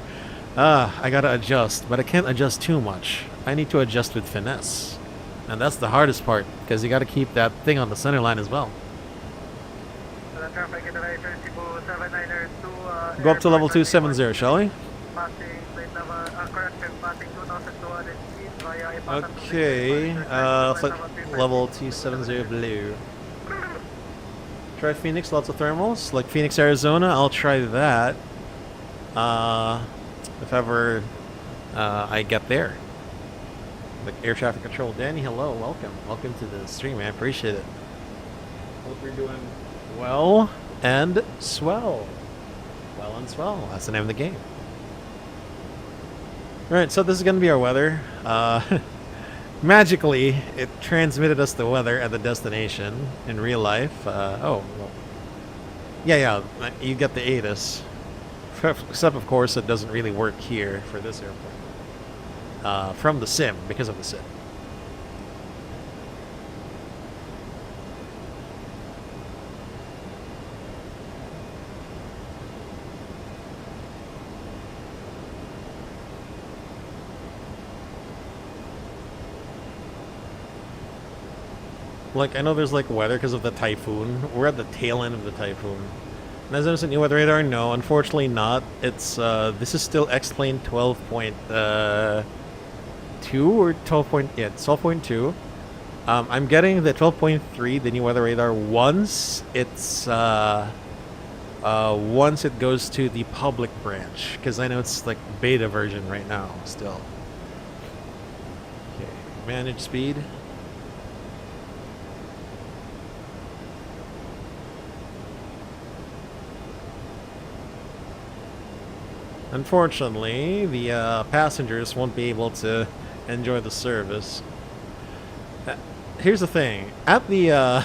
I gotta adjust, but I can't adjust too much. I need to adjust with finesse, and that's the hardest part because you got to keep that thing on the center line as well. Go up to level 270, shall we? Okay, level 270 blue. Try Phoenix, lots of thermals. Like Phoenix, Arizona, I'll try that. If ever I get there. Like air traffic control. Danny, hello, welcome. Welcome to the stream, I appreciate it. Hope you're doing well and swell. Well and swell, that's the name of the game. Alright, so this is going to be our weather. Magically, it transmitted us the weather at the destination in real life. Oh, well. Yeah, you get the ATIS. Except, of course, it doesn't really work here for this airport. From the sim, because of the sim. Like, I know there's like weather because of the typhoon. We're at the tail end of the typhoon. And as innocent new weather radar, no, unfortunately not. It's this is still X-Plane 12.2 or 12.2. I'm getting the 12.3, the new weather radar, once it's once it goes to the public branch, because I know it's like beta version right now still. Okay, manage speed. Unfortunately, the passengers won't be able to enjoy the service. Here's the thing. At the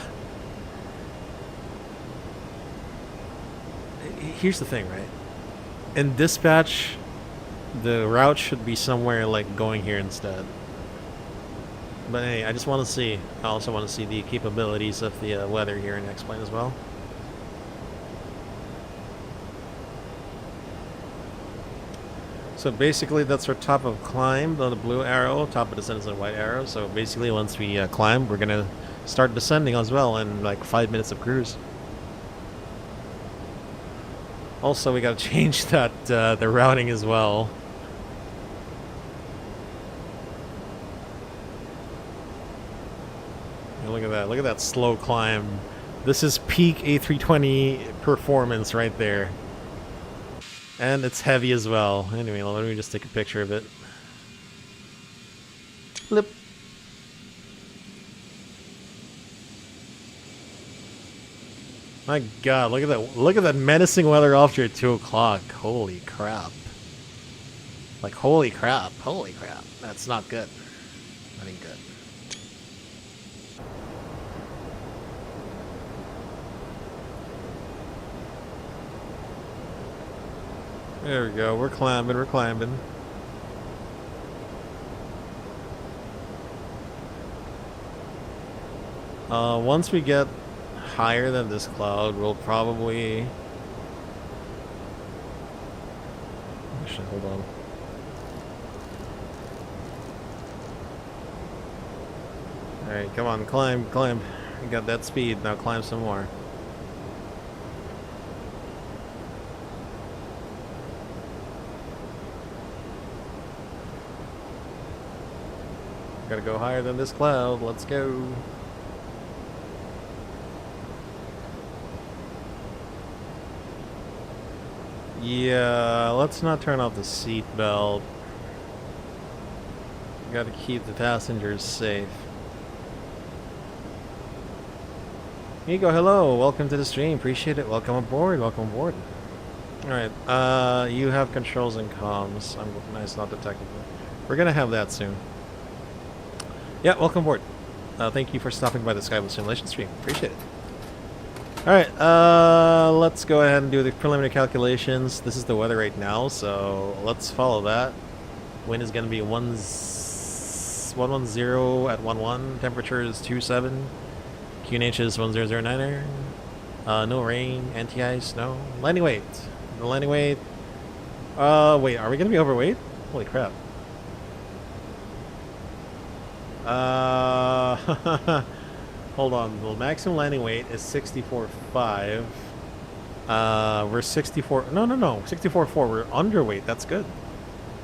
here's the thing, right? In dispatch, the route should be somewhere like going here instead. But hey, I just want to see. I also want to see the capabilities of the weather here in X-Plane as well. So basically that's our top of climb on the blue arrow, top of descent is a white arrow. So basically once we climb, we're going to start descending as well in like 5 minutes of cruise. Also, we gotta change that the routing as well. Yeah, look at that! Look at that slow climb. This is peak A320 performance right there, and it's heavy as well. Anyway, let me just take a picture of it. Flip. My God, look at that! Look at that menacing weather after 2 o'clock. Holy crap! Like holy crap! Holy crap! That's not good. That ain't good. There we go. We're climbing. We're climbing. Once we get higher than this cloud, we'll probably... Actually, hold on. Alright, come on, climb, climb. You got that speed, now climb some more. Gotta go higher than this cloud, let's go. Yeah, let's not turn off the seat belt. Gotta keep the passengers safe. Nico, hello, welcome to the stream, appreciate it, welcome aboard, welcome aboard. Alright, you have controls and comms. Nice, not detectable. We're gonna have that soon. Yeah, welcome aboard. Thank you for stopping by the Skyblue Simulation stream, appreciate it. Alright, let's go ahead and do the preliminary calculations. This is the weather right now, so let's follow that. Wind is going to be 110 at 11. Temperature is 27. QNH is 1009er. No rain, anti-ice, no. Landing weight. The landing weight... wait, are we going to be overweight? Holy crap. Hold on, the maximum landing weight is 64.5. We're 64... No, 64.4. We're underweight. That's good.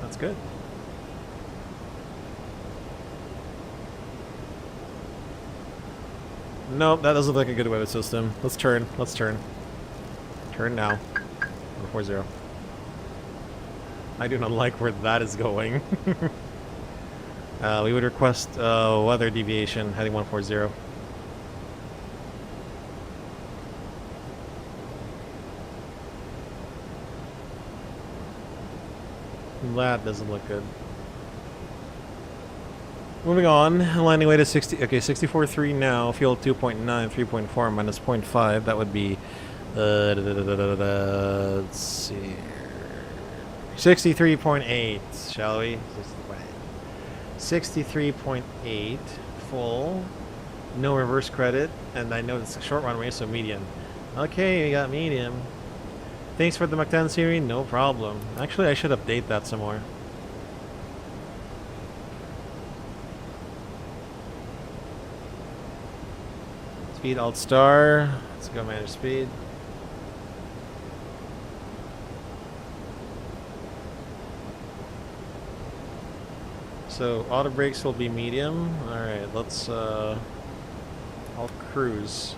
That's good. Nope, that doesn't look like a good weather system. Let's turn. Let's turn. Turn now. 140. I do not like where that is going. We would request weather deviation heading 140. That doesn't look good. Moving on, landing weight is 64.3 now, fuel 2.9, 3.4 minus 0.5, that would be, let's see, 63.8, shall we? 63.8, full, no reverse credit, and I know it's a short runway, so medium. Okay, we got medium. Thanks for the Mach 10 series, no problem. Actually, I should update that some more. Speed alt star. Let's go manage speed. So auto brakes will be medium. Alright, let's I'll cruise.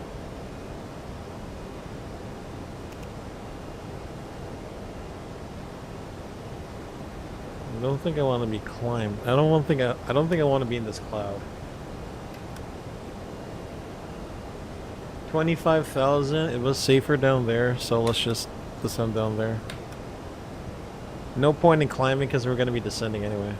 I don't think I want to be climbed. I don't think I want to be in this cloud. 25,000. It was safer down there, so let's just descend down there. No point in climbing because we're going to be descending anyway.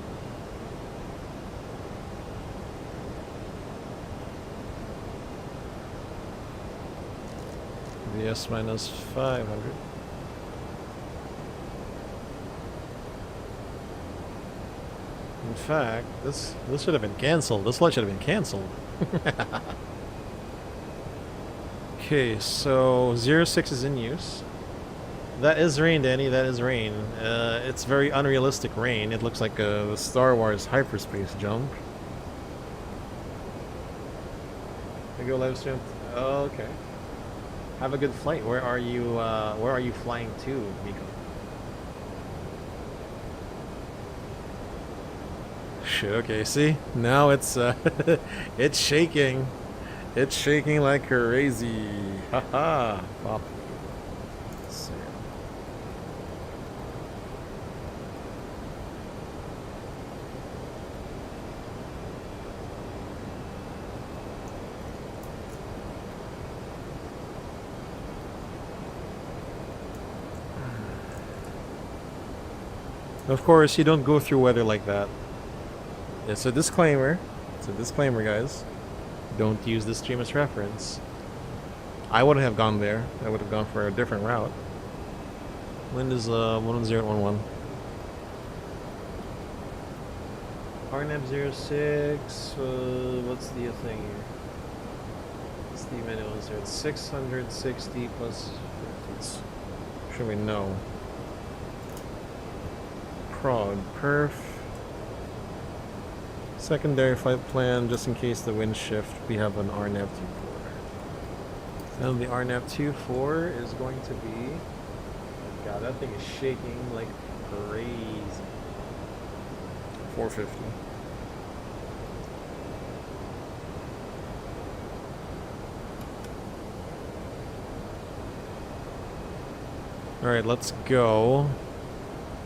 VS minus 500. In fact, this should have been cancelled. This flight should have been cancelled. Okay, so 06 is in use. That is rain, Danny. That is rain. It's very unrealistic rain. It looks like the Star Wars hyperspace jump. I go live stream. Oh, okay. Have a good flight. Where are you flying to, Miko? Okay, see? Now it's it's shaking. It's shaking like crazy. Haha. Pop. So. Of course, you don't go through weather like that. It's a disclaimer. It's a disclaimer, guys. Don't use this stream as reference. I wouldn't have gone there. I would have gone for a different route. Wind is 11011. RNAV 06. What's the thing here? What's the minimum here? It's 660 plus 50. Should we know? Prague, perf. Secondary flight plan, just in case the wind shift, we have an RNAV 24. And the RNAV 24 is going to be... Oh god, that thing is shaking like crazy. 450. Alright, let's go.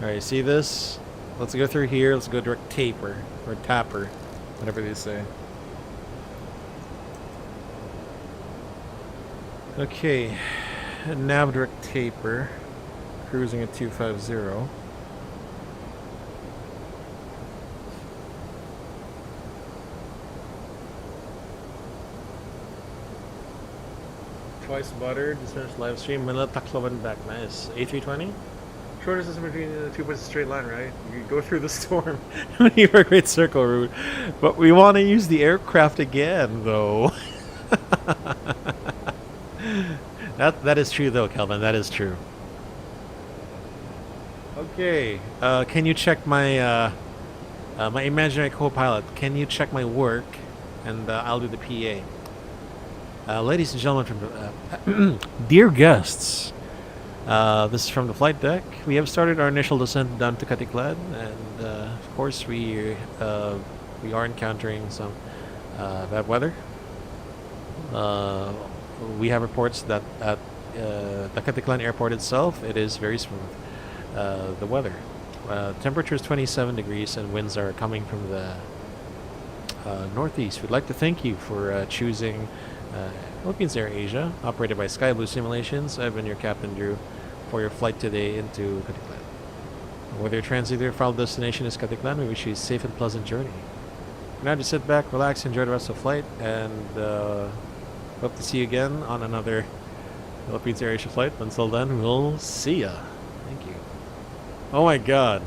Alright, see this? Let's go through here. Let's go direct taper. Or tapper. Whatever they say. Okay. Nav direct taper. Cruising at 250. Twice buttered. Just finished live stream. Manila Tacloban back. Nice. A320? Shortest distance between the two points is a straight line, right? You go through the storm when you have a great circle route. But we want to use the aircraft again, though. That is true, though, Kelvin. That is true. Okay. Can you check my my imaginary co-pilot? Can you check my work, and I'll do the PA. Ladies and gentlemen, from dear guests. This is from the flight deck. We have started our initial descent down to Caticlan, and of course we are encountering some bad weather. We have reports that at the Caticlan airport itself, it is very smooth. The weather, temperature is 27 degrees, and winds are coming from the northeast. We'd like to thank you for choosing Philippines Air Asia, operated by Sky Blue Simulations. I've been your captain, Drew, for your flight today into Caticlan. Whether your transit or final destination is Caticlan, we wish you a safe and pleasant journey. Now just sit back, relax, enjoy the rest of the flight, and hope to see you again on another Philippines Air Asia flight. Until then, we'll see ya. Thank you. Oh my god.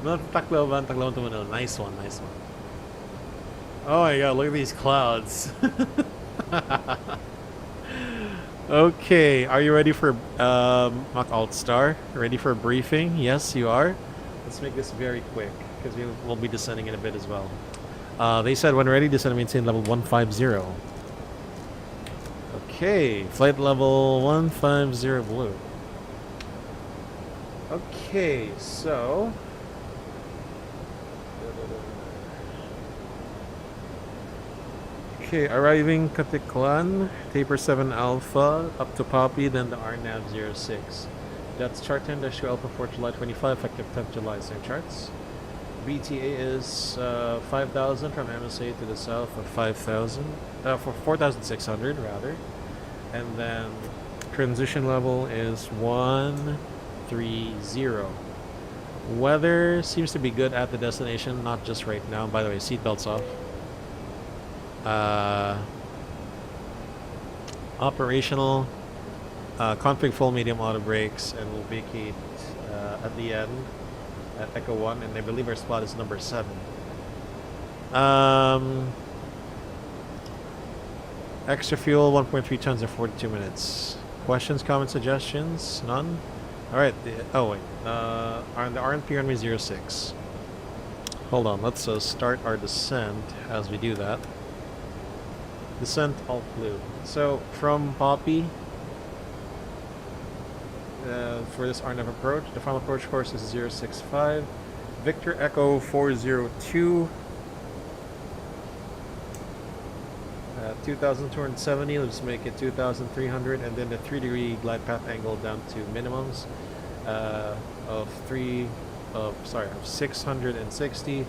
Not Tacloban to Manila. Nice one, nice one. Oh my god, look at these clouds. Okay, are you ready for Mach Alt Star? Ready for a briefing? Yes, you are. Let's make this very quick, because we will be descending in a bit as well. They said when ready, descend and maintain level 150. Okay, flight level 150 blue. Okay, so... Okay, arriving Caticlan, Taper 7 Alpha, up to Poppy, then the RNAV 06. That's chart 10-2 Alpha 4 July 25, effective 10th July, same charts. BTA is 5,000 from MSA to the south of 5,000, for 4,600 rather. And then transition level is 130. Weather seems to be good at the destination, not just right now. By the way, seatbelts off. Operational, config full medium auto brakes, and we'll vacate at the end at Echo 1, and I believe our spot is number 7. Extra fuel, 1.3 tons in 42 minutes. Questions, comments, suggestions? None? Alright, oh wait, on the RNP runway 06. Hold on, let's start our descent as we do that. Descent alt blue. So from Poppy, for this RNAV approach, the final approach course is 065. Victor Echo 402. 2,270, let's make it 2,300, and then the 3-degree glide path angle down to minimums of 660.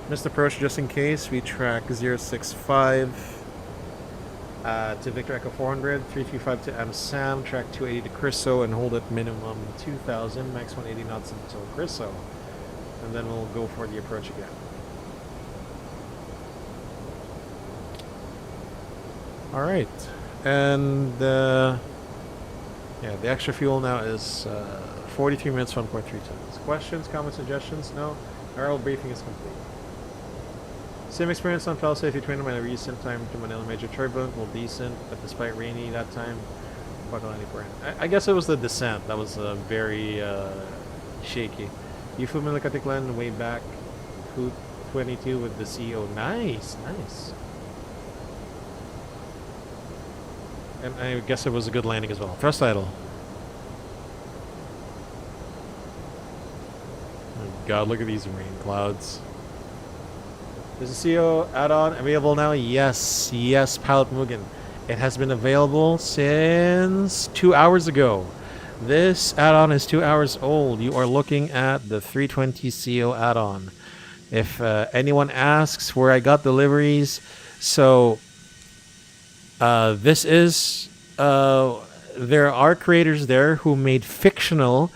Missed approach just in case. We track 065 to Victor Echo 400, 335 to MSAM, track 280 to Crisso, and hold at minimum 2,000, max 180 knots until Crisso. And then we'll go for the approach again. All right, and yeah, the extra fuel now is 43 minutes, 1.3 tons. Questions, comments, suggestions? No? Our briefing is complete. Same experience on Palisade A320. My recent time to Manila major turbulent, well decent, but despite rainy that time, I guess it was the descent that was very shaky. You familiar with Caticlan way back, 22 with the CEO. Nice, nice. And I guess it was a good landing as well. Thrust idle. Oh God, look at these rain clouds. Is the CEO add-on available now? Yes, yes, Pilot Mugen. It has been available since 2 hours ago. This add-on is 2 hours old. You are looking at the 320ceo add-on. If anyone asks where I got deliveries, so this is there are creators there who made fictional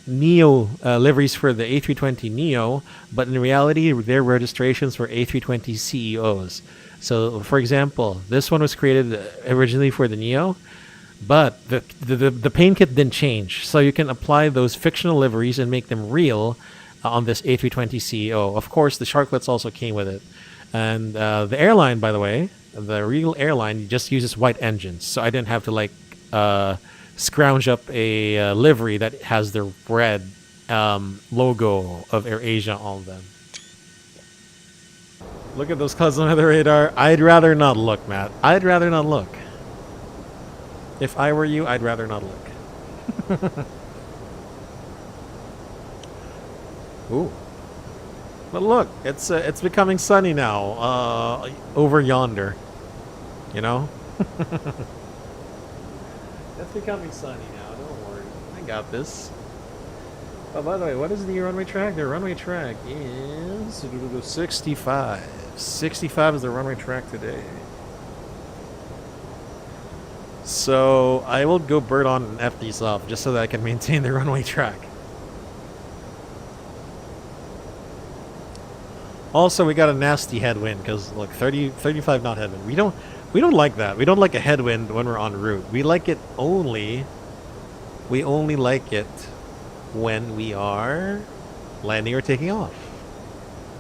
Neo liveries for the A320neo, but in reality their registrations were A320ceos. So for example, this one was created originally for the Neo, but the paint kit didn't change, so you can apply those fictional liveries and make them real on this A320ceo. Of course, the sharklets also came with it, and the airline, by the way, the real airline just uses white engines, so I didn't have to like scrounge up a livery that has the red logo of AirAsia on them. Look at those clouds on the radar. I'd rather not look, Matt. I'd rather not look. If I were you, I'd rather not look. Ooh. But look, it's becoming sunny now over yonder. You know? It's becoming sunny now, don't worry. I got this. Oh, by the way, what is the runway track? The runway track is 65. 65 is the runway track today. So I will go bird on and F these off just so that I can maintain the runway track. Also, we got a nasty headwind because look, 35 knot headwind. We don't like that. We don't like a headwind when we're en route. We like it only. We only like it when we are landing or taking off.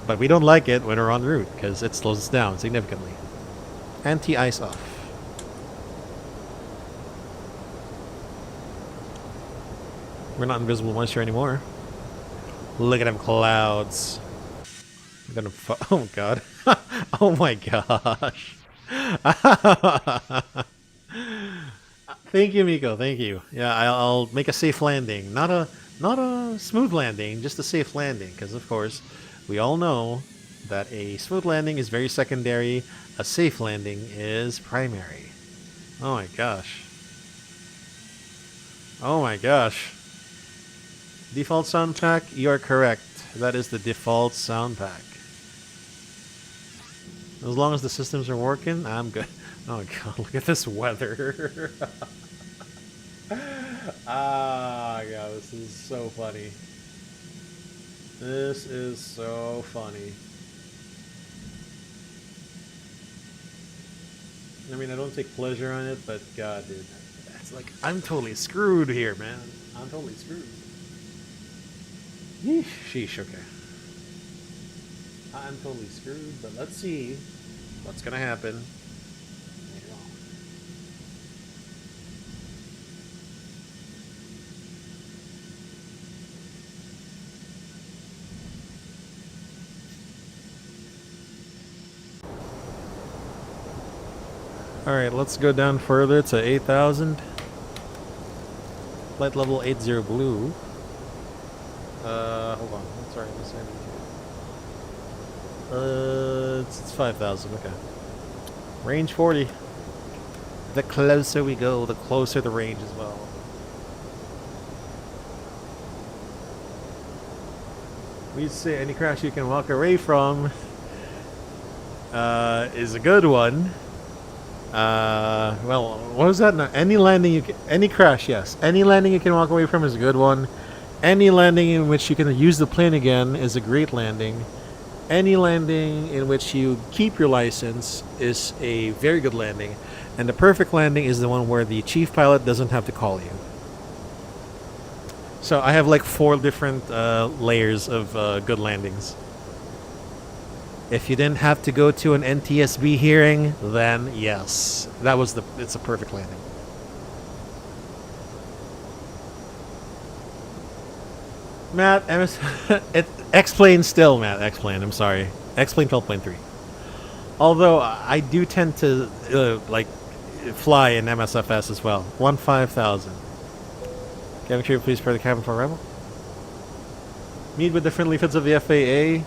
But we don't like it when we're en route because it slows us down significantly. Anti-ice off. We're not invisible moisture anymore. Look at them clouds. I'm gonna oh god. Oh my gosh. Thank you, Miko. Thank you. Yeah, I'll make a safe landing. Not a smooth landing, just a safe landing. Because of course, we all know that a smooth landing is very secondary. A safe landing is primary. Oh my gosh. Oh my gosh. Default sound pack. You are correct. That is the default sound pack. As long as the systems are working, I'm good. Oh god, look at this weather. Ah, god, this is so funny. This is so funny. I mean, I don't take pleasure on it, but god, dude. It's like, I'm totally screwed here, man. I'm totally screwed. Yeesh, sheesh, okay. I'm totally screwed, but let's see what's gonna happen. Alright, let's go down further to 8,000. Flight level 80 blue. Hold on. Sorry, it's 5,000, okay. Range 40. The closer we go, the closer the range as well. We say any crash you can walk away from is a good one. Well, what was that? No, any landing you can, any crash, yes. Any landing you can walk away from is a good one. Any landing in which you can use the plane again is a great landing. Any landing in which you keep your license is a very good landing. And the perfect landing is the one where the chief pilot doesn't have to call you. So I have like 4 different layers of good landings. If you didn't have to go to an NTSB hearing, then yes, it's a perfect landing. Matt, X-Plane still, Matt, X-Plane, I'm sorry. X-Plane 12.3. Although, I do tend to, like, fly in MSFS as well. 15,000. Cabin crew, please prepare the cabin for arrival. Meet with the friendly fits of the FAA.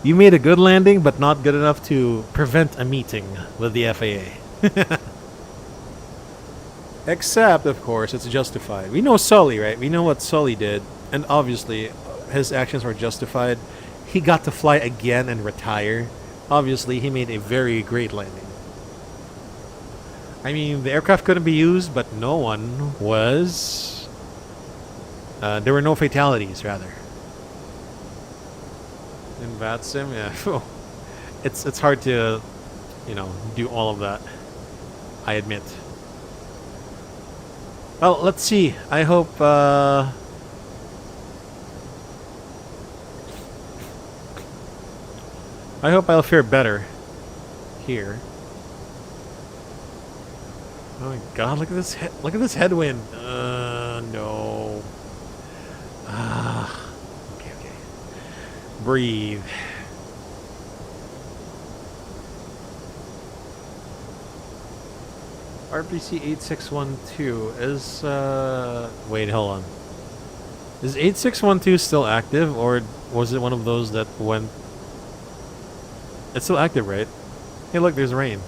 You made a good landing, but not good enough to prevent a meeting with the FAA. Except, of course, it's justified. We know Sully, right? We know what Sully did. And obviously, his actions were justified. He got to fly again and retire. Obviously, he made a very great landing. I mean, the aircraft couldn't be used, but no one was... there were no fatalities, rather. In VATSIM, yeah. It's hard to, you know, do all of that. I admit. Well, let's see. I hope... I hope I'll fare better here. Oh my god, look at this look at this headwind. No. Okay. Breathe. RPC 8612 is wait, hold on. Is 8612 still active, or was it one of those that went... It's still active, right? Hey, look, there's rain.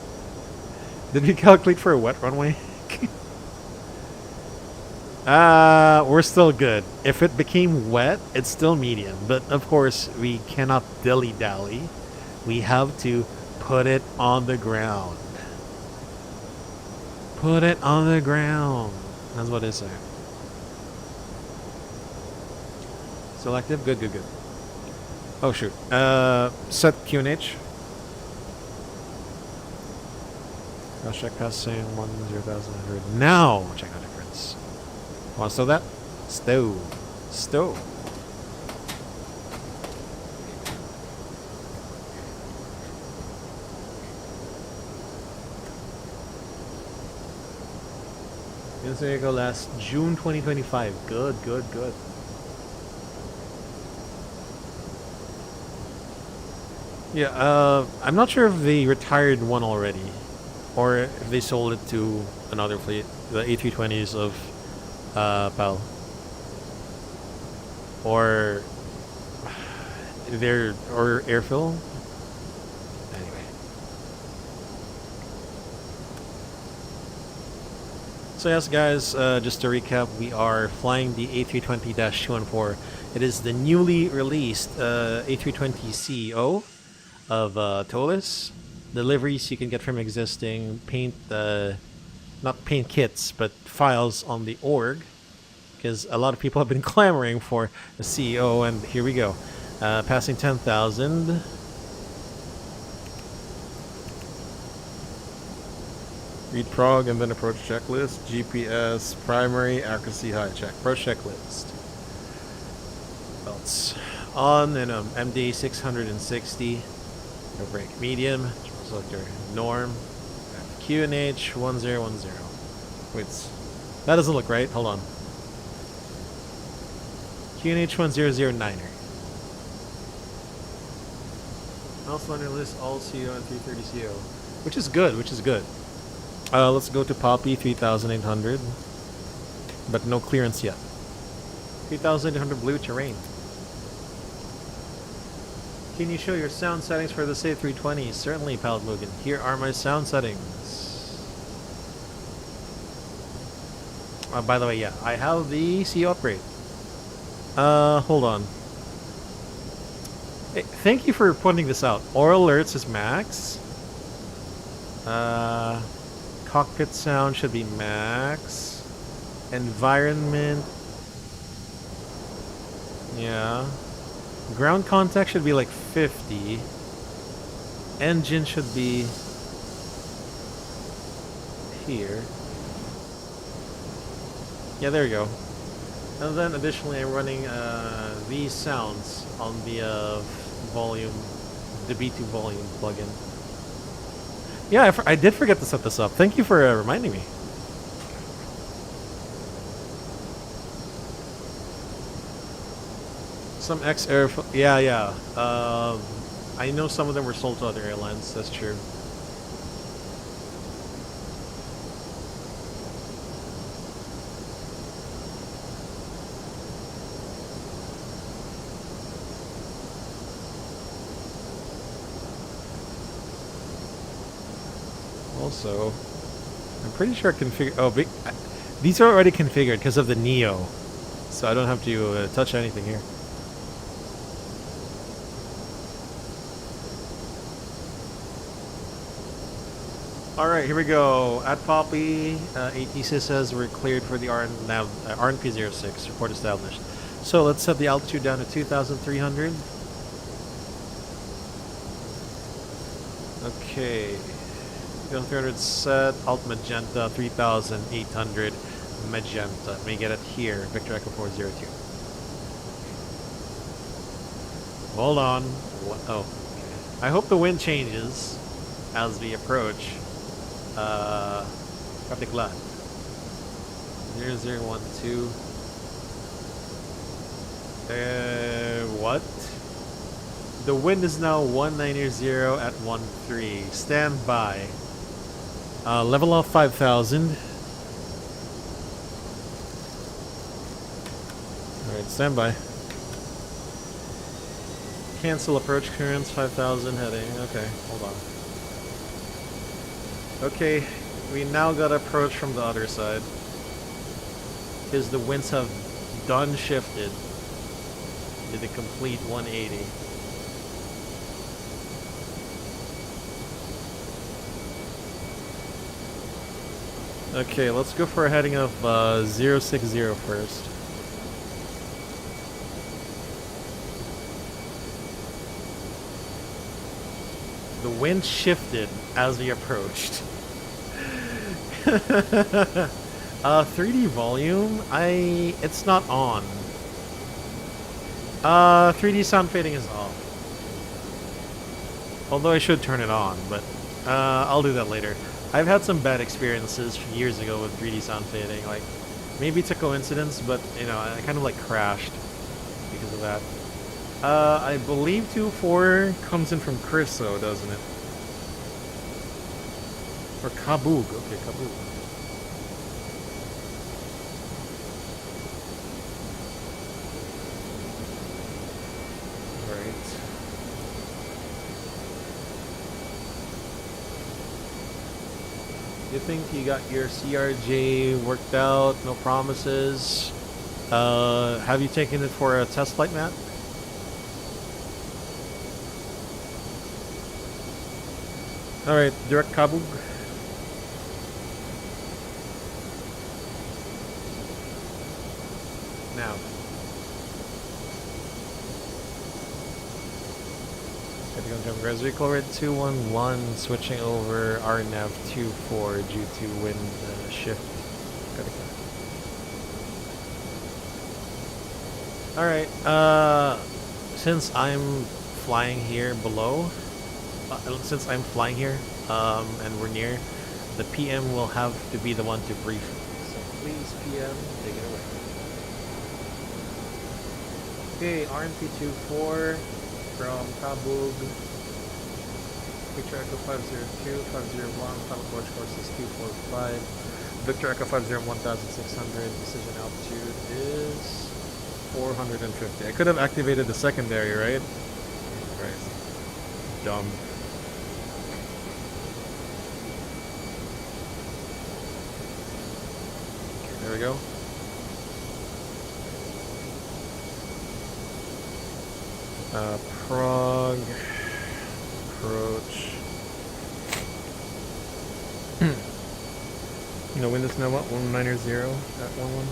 Did we calculate for a wet runway? We're still good. If it became wet, it's still medium. But, of course, we cannot dilly-dally. We have to put it on the ground. Put it on the ground. That's what it says. Still active? Good. Oh, shoot. Set QNH. I'll check passing 10,100. Now check out difference. Want to stow that? Stow. This vehicle last June 2025. Good. Yeah, I'm not sure if they retired one already, or if they sold it to another fleet, the A320s of PAL, or airfill. Anyway, so yes, guys, just to recap, we are flying the A320-214. It is the newly released A320ceo of ToLiSs. The liveries you can get from existing paint, not paint kits, but files on the org, because a lot of people have been clamoring for a CEO, and here we go. Passing 10,000. Read prog and then approach checklist. GPS, primary, accuracy, high check. Approach checklist. Belts on, and MD 660. No brake, medium. Selector, norm. QNH 1010. Wait, that doesn't look right. Hold on. QNH 1009er. Also on your list, all CEO and 330ceo, which is good. Let's go to Poppy 3800, but no clearance yet. 3800 blue terrain. Can you show your sound settings for the A320? Certainly, Pilot Logan. Here are my sound settings. By the way, yeah, I have the CEO upgrade. Hold on. Hey, thank you for pointing this out. Oral alerts is max. Cockpit sound should be max. Environment. Yeah. Ground contact should be like 50. Engine should be here. Yeah, there you go. And then additionally, I'm running these sounds on the volume, the B2 volume plugin. Yeah, I did forget to set this up. Thank you for reminding me. Some X-Air... Yeah. I know some of them were sold to other airlines. That's true. Also, I'm pretty sure I configured... Oh, these are already configured because of the Neo. So I don't have to touch anything here. Alright, here we go. At Poppy, ATC says we're cleared for the RNP06. Report established. So let's set the altitude down to 2,300. Okay. 2,300 set. Alt magenta, 3,800 magenta. Let me get it here. Victor Echo 402. Hold on. Oh. I hope the wind changes as we approach. Caticlan 0012. What? The wind is now 190 at 13. Stand by. Level off 5,000. Alright, stand by. Cancel approach currents 5,000 heading. Okay, hold on. Okay, we now got approach from the other side. Because the winds have done shifted. Did a complete 180. Okay, let's go for a heading of 060 first. The wind shifted as we approached. 3D volume, it's not on. 3D sound fading is off. Although I should turn it on, but I'll do that later. I've had some bad experiences years ago with 3D sound fading. Like, maybe it's a coincidence, but you know, I kind of like crashed because of that. I believe 2-4 comes in from Criso, doesn't it? Or Kabug. Okay, Kabug. Alright. You think you got your CRJ worked out? No promises? Have you taken it for a test flight, Matt? Alright, direct Kabug. Now. Res vehicle red 211, switching over RNAV 24 due to wind shift. Alright, since I'm flying here below, and we're near, the PM will have to be the one to brief. So please, PM, take it away. Okay, RNP24 from Kabug. Victor Echo 502, 501, final approach course is 245. Victor Echo 501, 1600, decision altitude is 450. I could have activated the secondary, right? Christ. Dumb. Okay, there we go. Prague. Approach. No wind is now what? 190 at 11.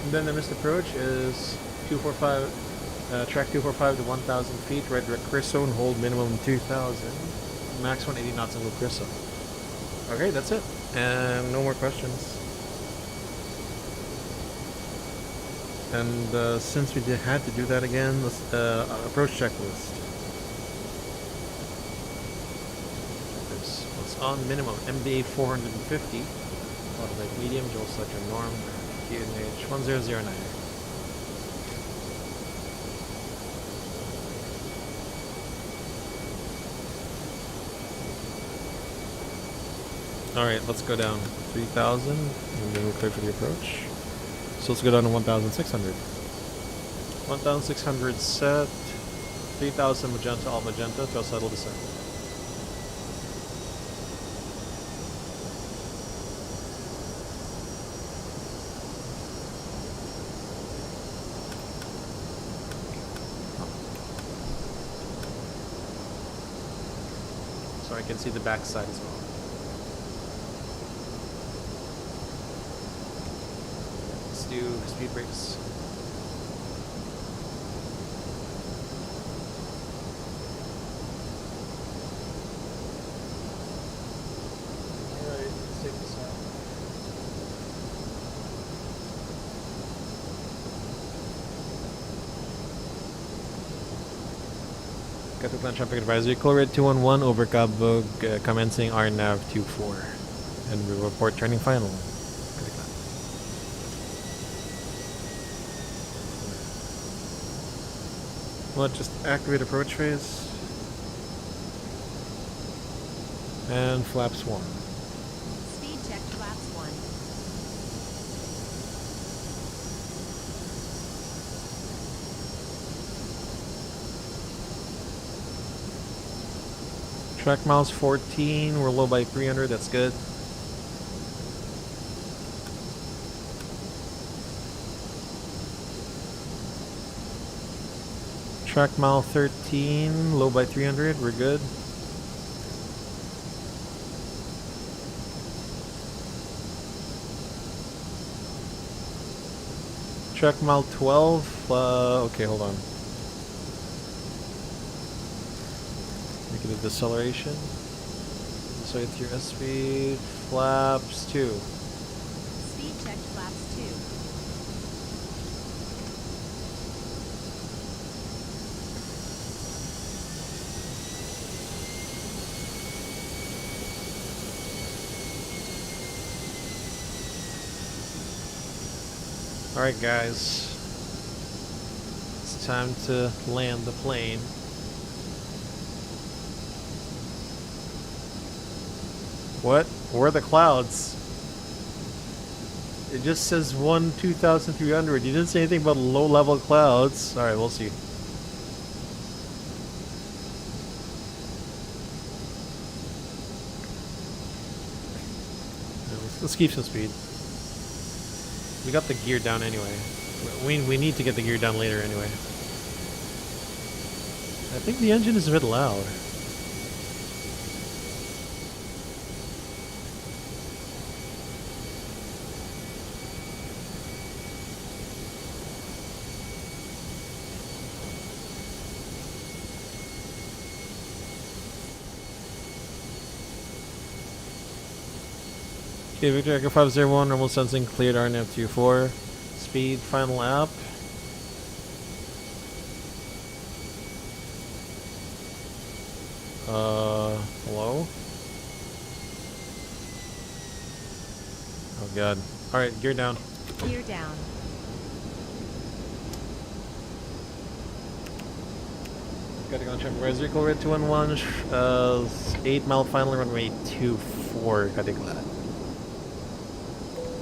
And then the missed approach is 245, track 245 to 1,000 feet, right direct cruise zone, hold minimum 2,000, max 180 knots and go cruise zone. Okay, that's it. And no more questions. And since we had to do that again, let's approach checklist. What's on minimum? MBA 450, automatic medium, dual selector norm, QNH 1009. Alright, let's go down 3,000 and then we're clear for the approach. So let's go down to 1,600. 1,600 set, 3,000 magenta, all magenta, to settle descent. So I can see the back side as well. Do speed brakes. Alright, let's take this out. Caticlan traffic advisory. Call red 211 over Cabog, commencing RNAV 24. And we report turning final. Well, just activate approach phase. And flaps 1. Speed check flaps 1. Track miles 14, we're low by 300, that's good. Track mile 13, low by 300, we're good. Track mile 12, okay, hold on. Make it a deceleration. So it's your S speed, flaps 2. Speed check flaps 2. Alright guys, it's time to land the plane. What? Where are the clouds? It just says 2,300. You didn't say anything about low level clouds. Alright, we'll see. Let's keep some speed. We got the gear down anyway. We need to get the gear down later anyway. I think the engine is a bit loud. Okay, Victor Echo 501, normal sensing cleared RNAV 24. Speed, final app. Hello? Oh god. Alright, gear down. Gear down. Caticlan check. Where's vehicle red 211? 8-mile final runway 24 Caticlan.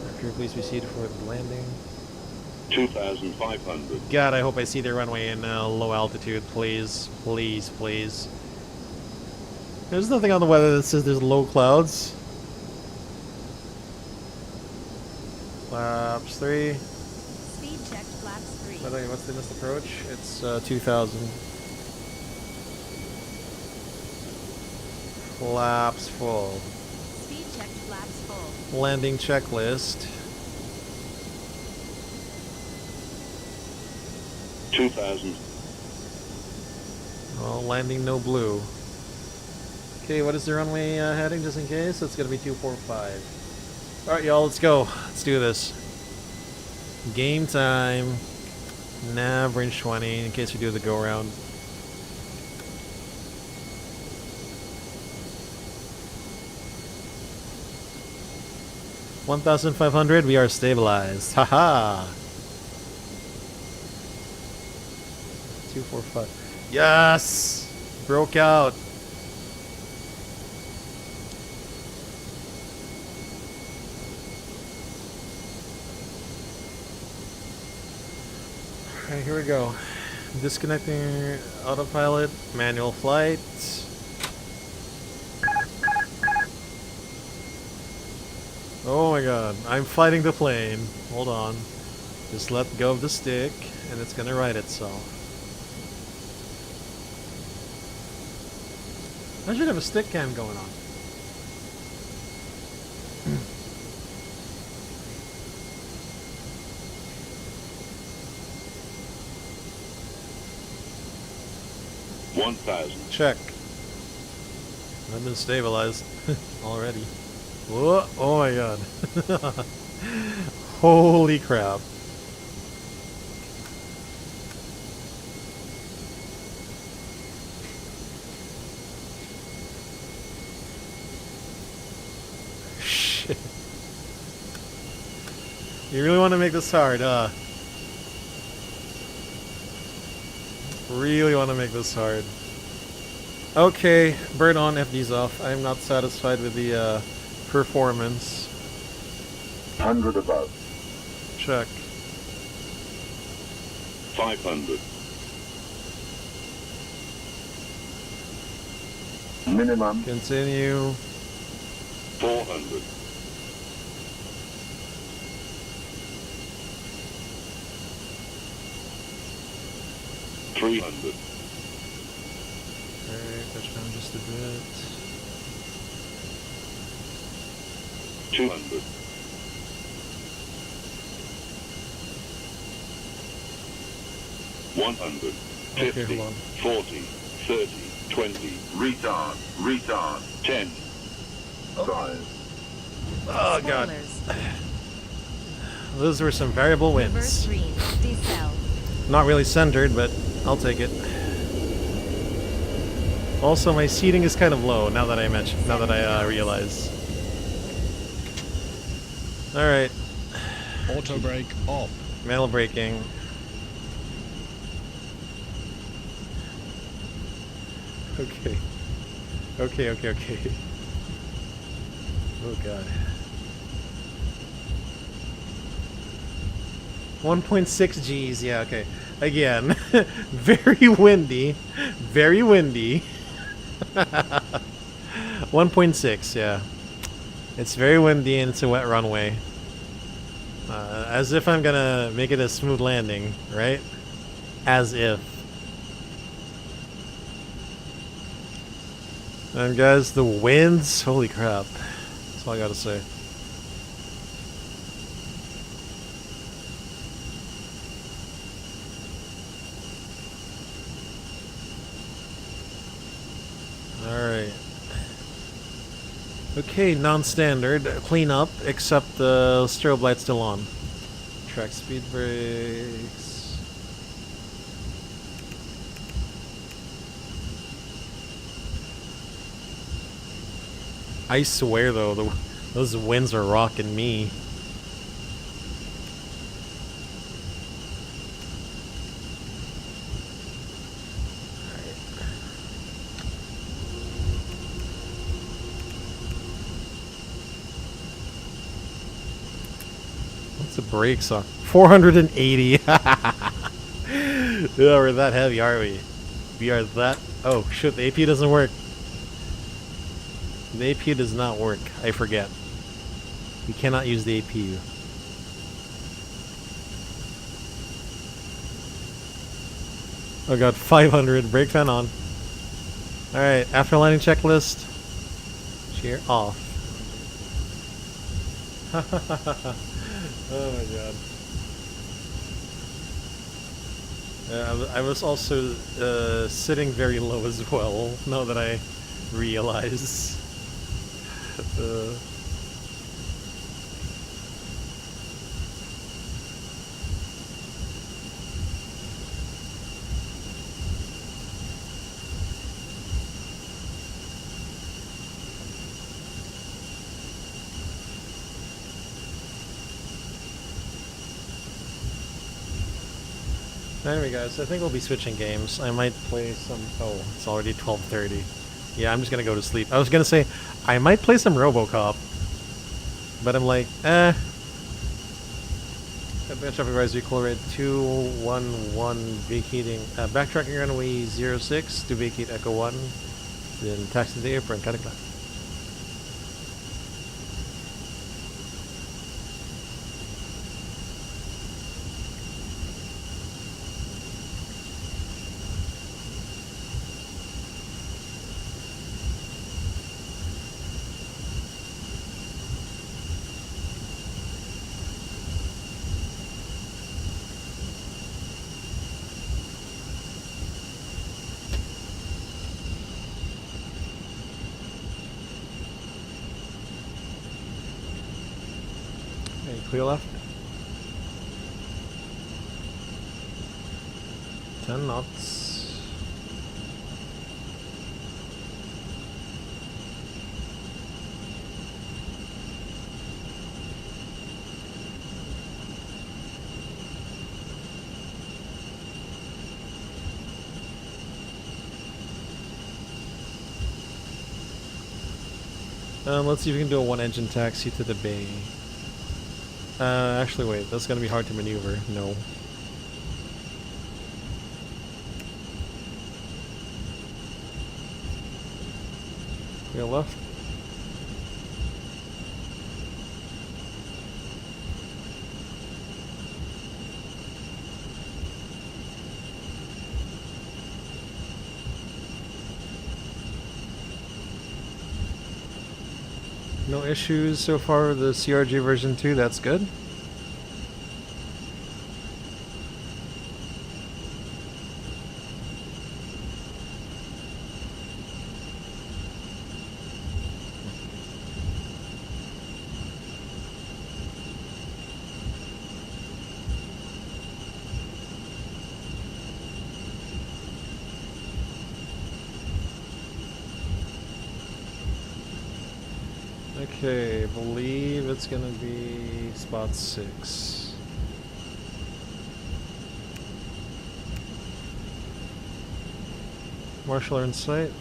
After please proceed for the landing. 2,500. God, I hope I see the runway in low altitude, please. Please, please. There's nothing on the weather that says there's low clouds. Flaps 3. Speed checked flaps 3. By the way, what's the missed approach? It's 2,000. Flaps full. Speed checked flaps full. Landing checklist. 2,000. Well, landing no blue. Okay, what is the runway heading just in case? It's gonna be 245. Alright, y'all, let's go. Let's do this. Game time. Nav range 20 in case we do the go around. $1,500, we are stabilized. Haha! 245. Yes! Broke out. Alright, here we go. Disconnecting autopilot, manual flight. Oh my god, I'm fighting the plane. Hold on. Just let go of the stick and it's gonna right itself. I should have a stick cam going on. Check. I've been stabilized already. Whoa, oh my god. Holy crap. Shit. You really want to make this hard, huh? Really want to make this hard. Okay, bird on, FD's off. I'm not satisfied with the performance. 100 above. Check. 500. Minimum. Continue. 400. 300. Alright, touch down just a bit. 200. 100. Okay, 50. hold on. 40. 30. 20. Retard. Retard. 10. 5. Oh god. Spoilers. Those were some variable Reverse wins. green. Decel. Not really centered, but I'll take it. Also, my seating is kind of low now that I mentioned. Now that I realize. All right. Auto brake off. Manual braking. Okay. Okay. Oh god. 1.6 Gs. Yeah. Okay. Again, very windy. Very windy. 1.6, yeah. It's very windy and it's a wet runway. As if I'm gonna make it a smooth landing, right? As if. And guys, the winds, holy crap. That's all I gotta say. Alright. Okay, non-standard. Clean up, except the strobe light's still on. Track speed brakes. I swear though, those winds are rocking me. Alright. brakes on. 480. Yeah, we're that heavy, are we? We are that. Oh shit, the AP doesn't work. The AP does not work. I forget. We cannot use the APU. Oh god, 500. Brake fan on. Alright, after landing checklist. Cheer off. Oh my god. I was also sitting very low as well, now that I realize. Anyway guys, I think we'll be switching games. I might play some... Oh, it's already 12:30. Yeah, I'm just gonna go to sleep. I was gonna say, I might play some RoboCop. But I'm like, Advanced Traffic Advisory, call rate 211, vacating, backtracking runway 06 to vacate Echo 1. Then taxi to the airport in Caticlan. Clear left. 10 knots. Let's see if we can do a one engine taxi to the bay. Actually wait, that's gonna be hard to maneuver. No. Clear left. No issues so far with the CRG version 2, that's good. Okay, I believe it's gonna be spot 6. Marshaller in sight.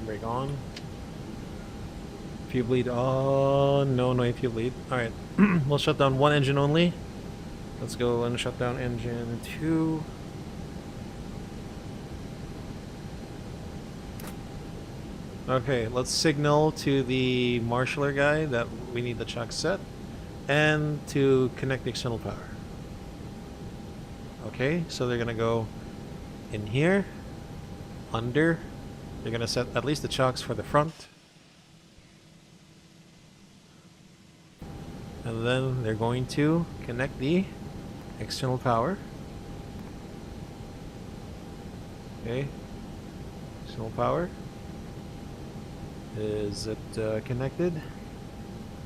Brake on. Fuel bleed on. No, no fuel bleed. Alright. We'll shut down one engine only. Let's go and shut down engine 2. Okay, let's signal to the marshaller guy that we need the chuck set and to connect the external power. Okay, so they're gonna go in here, under. They're gonna set at least the chocks for the front. And then they're going to connect the external power. Okay. External power. Is it connected?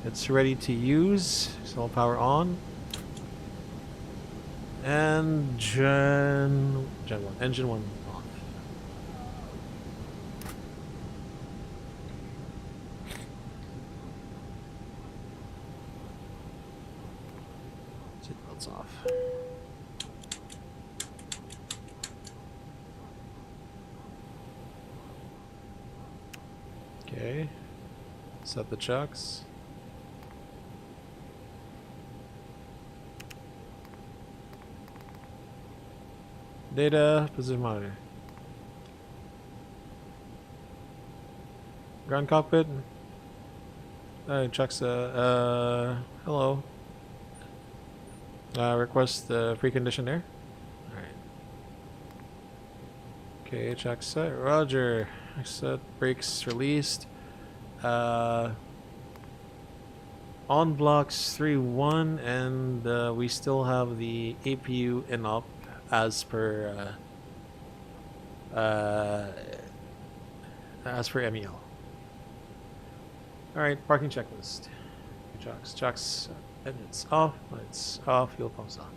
It's ready to use. External power on. And engine 1 off. Seatbelts off. Okay. Set the chocks. Data, position monitor. Ground cockpit. Checks, hello. Request the precondition there. Alright. Okay, check set. Roger. Set. Brakes released. On blocks 3-1, and we still have the APU in up as per MEL. Alright, parking checklist. Chocks, engines off, lights off, fuel pumps on.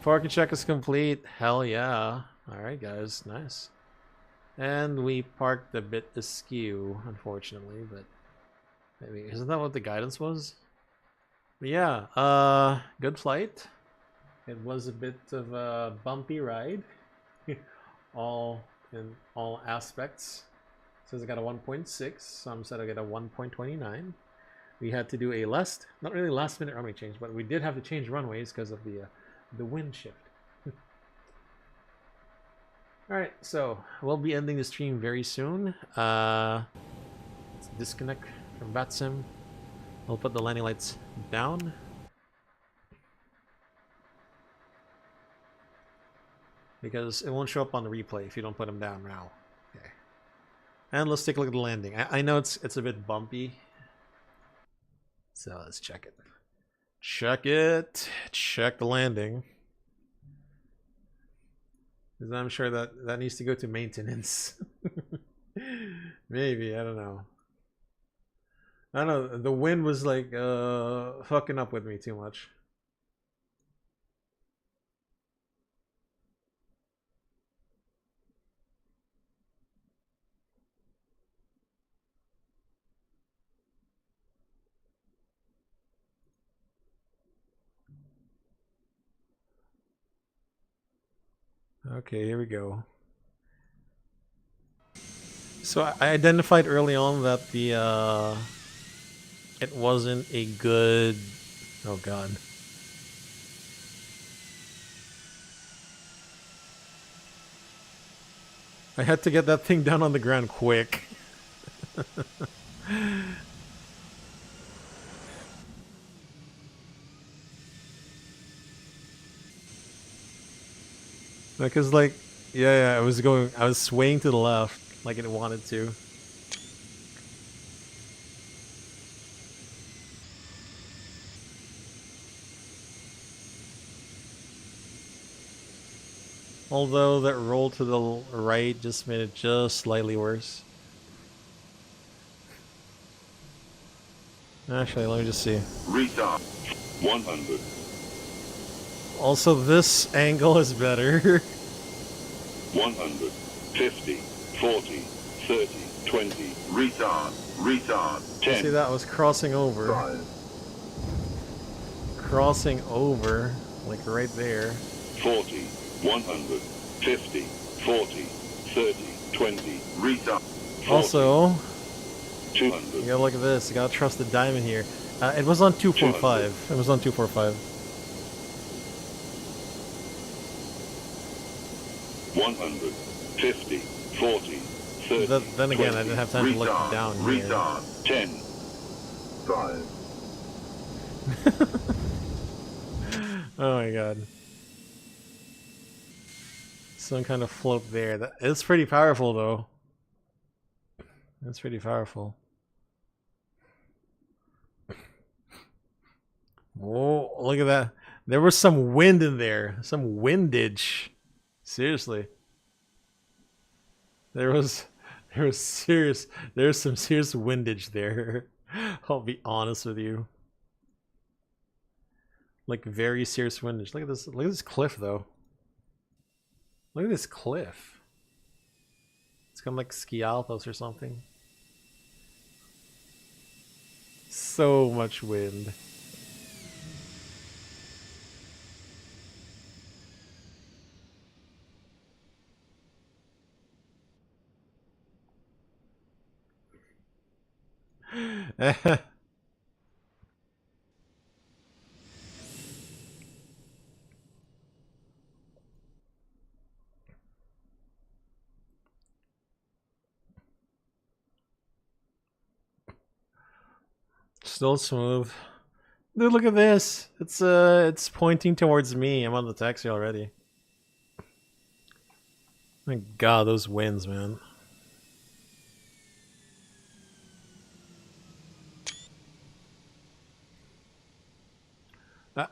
Parking check is complete. Hell yeah. Alright guys, nice. And we parked a bit askew, unfortunately, but maybe isn't that what the guidance was? But yeah, good flight. It was a bit of a bumpy ride, all in all aspects. Says I got a 1.6. Some said I got a 1.29. We had to do a not really last minute runway change, but we did have to change runways because of the wind shift. All right, so we'll be ending the stream very soon. Let's disconnect from VATSIM. We'll put the landing lights down. Because it won't show up on the replay if you don't put them down now. Okay. And let's take a look at the landing. I know it's a bit bumpy. So let's check it. Check it. Check the landing. Because I'm sure that needs to go to maintenance. Maybe, I don't know. I don't know, the wind was like fucking up with me too much. Okay, here we go. So I identified early on that the it wasn't a good, oh god. I had to get that thing down on the ground quick. Because like, yeah, I was swaying to the left like it wanted to. Although that roll to the right just made it just slightly worse. Actually, let me just see. Restart. 100. Also, this angle is better. 100. 50. 40. 30. 20. Retard. Retard. 10. See, that was crossing over. 5. Crossing over, like right there. 40. 100. 50. 40. 30. 20. Retard. 40, Also, 200. you gotta look at this. You gotta trust the diamond here. It was on 245. It was on 245. 100. 50. 40. 30. Then again, I didn't have time to look down here. Retard. 10. 5. Oh my god. Some kind of float there. It's pretty powerful though. That's pretty powerful. Whoa, look at that. There was some wind in there. Some windage. Seriously. There's some serious windage there. I'll be honest with you. Like very serious windage. Look at this cliff though. Look at this cliff. It's kind of like ski altos or something. So much wind. Still smooth. Dude, look at this. It's pointing towards me. I'm on the taxi already. My god, those winds, man.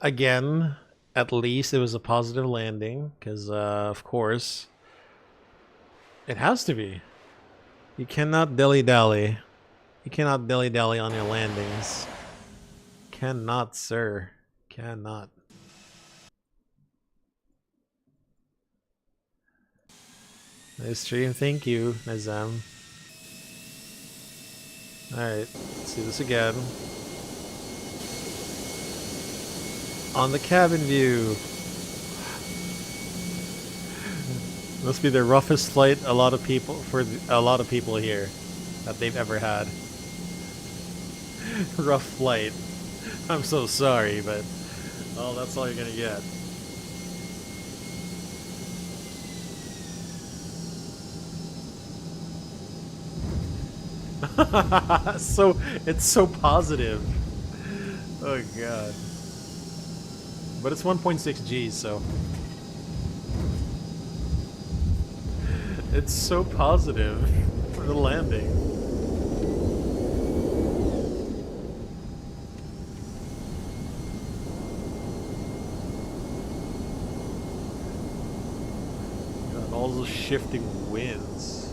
Again, at least it was a positive landing, because, of course, it has to be. You cannot dilly-dally. You cannot dilly-dally on your landings. Cannot, sir. Cannot. Nice stream, thank you, Nizam. Alright, let's do this again. On the cabin view. Must be the roughest flight a lot of people here that they've ever had. Rough flight. I'm so sorry, but oh, that's all you're gonna get. So it's so positive. Oh god. But it's 1.6 G, so it's so positive for the landing. God, all those shifting winds.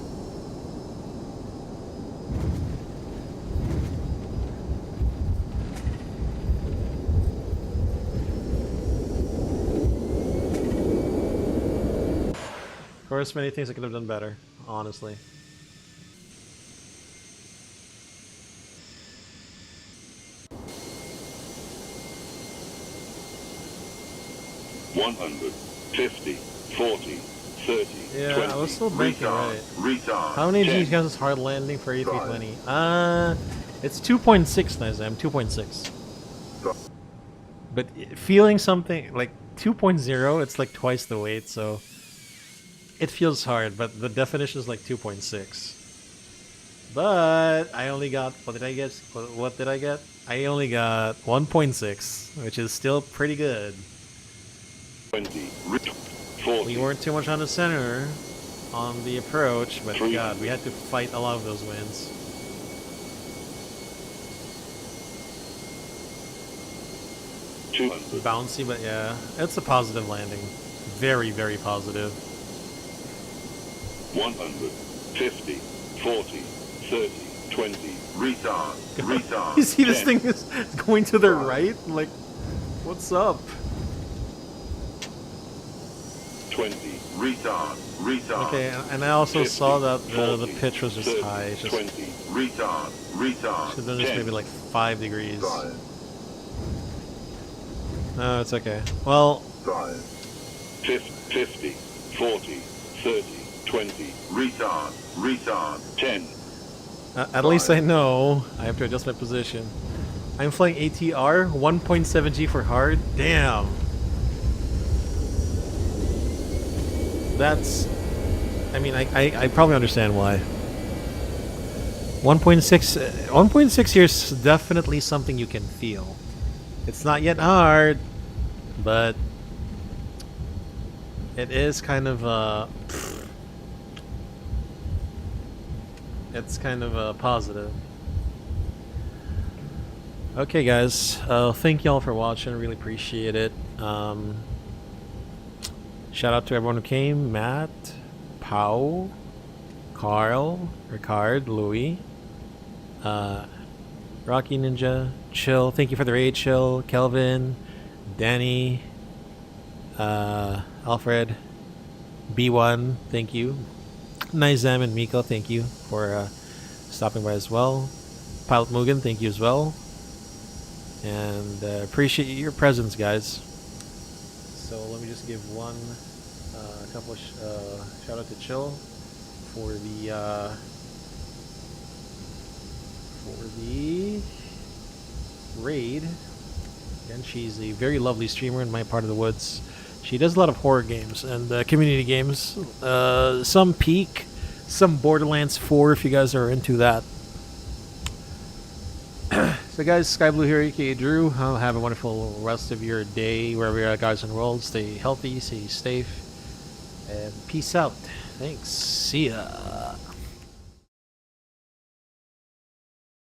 Of course, many things I could have done better, honestly. $150, 40, 30, yeah, 20, I was still banking right. Retard. How many 10. G's counts as hard landing for A320? It's 2.6, Nizam, 2.6. But feeling something like 2.0, it's like twice the weight, so it feels hard, but the definition is like 2.6. But I only got, what did I get? What did I get? I only got 1.6, which is still pretty good. 20, 40, We weren't too much on the center on the approach, but 300. god, we had to fight a lot of those winds. $200, Bouncy, but yeah, it's a positive landing. Very, very positive. 150, 40, 30, 20, retard, retard. You see this 10. thing is going to the right? Like, what's up? 20, retard, retard. Okay, and I also 50, saw that the 40, pitch was just 30, high. It's just 20, retard, retard. should have been just 10. maybe like 5 degrees. 5, No, it's okay. Well, 5, 50, 40, 30, 20, retard, retard, 10. at least I know I have to adjust my position. I'm flying ATR, 1.7 G for hard. Damn. That's, I mean, I probably understand why. 1.6 here is definitely something you can feel. It's not yet hard, but it is kind of it's kind of positive. Okay guys, thank y'all for watching, really appreciate it. Shout out to everyone who came. Matt, Pau, Carl, Ricard, Louis, Rocky Ninja, Chill. Thank you for the raid, Chill. Kelvin, Danny, Alfred, B1. Thank you. Nizam and Miko. Thank you for stopping by as well. Pilot Mugen. Thank you as well. And appreciate your presence, guys. So let me just give one couple of shout out to Chill for the raid. And she's a very lovely streamer in my part of the woods. She does a lot of horror games and community games. Some Peak, some Borderlands 4 if you guys are into that. So guys, Sky Blue here, aka Drew. Have a wonderful rest of your day wherever you're at, guys, in the world. Stay healthy, stay safe, and peace out. Thanks. See ya.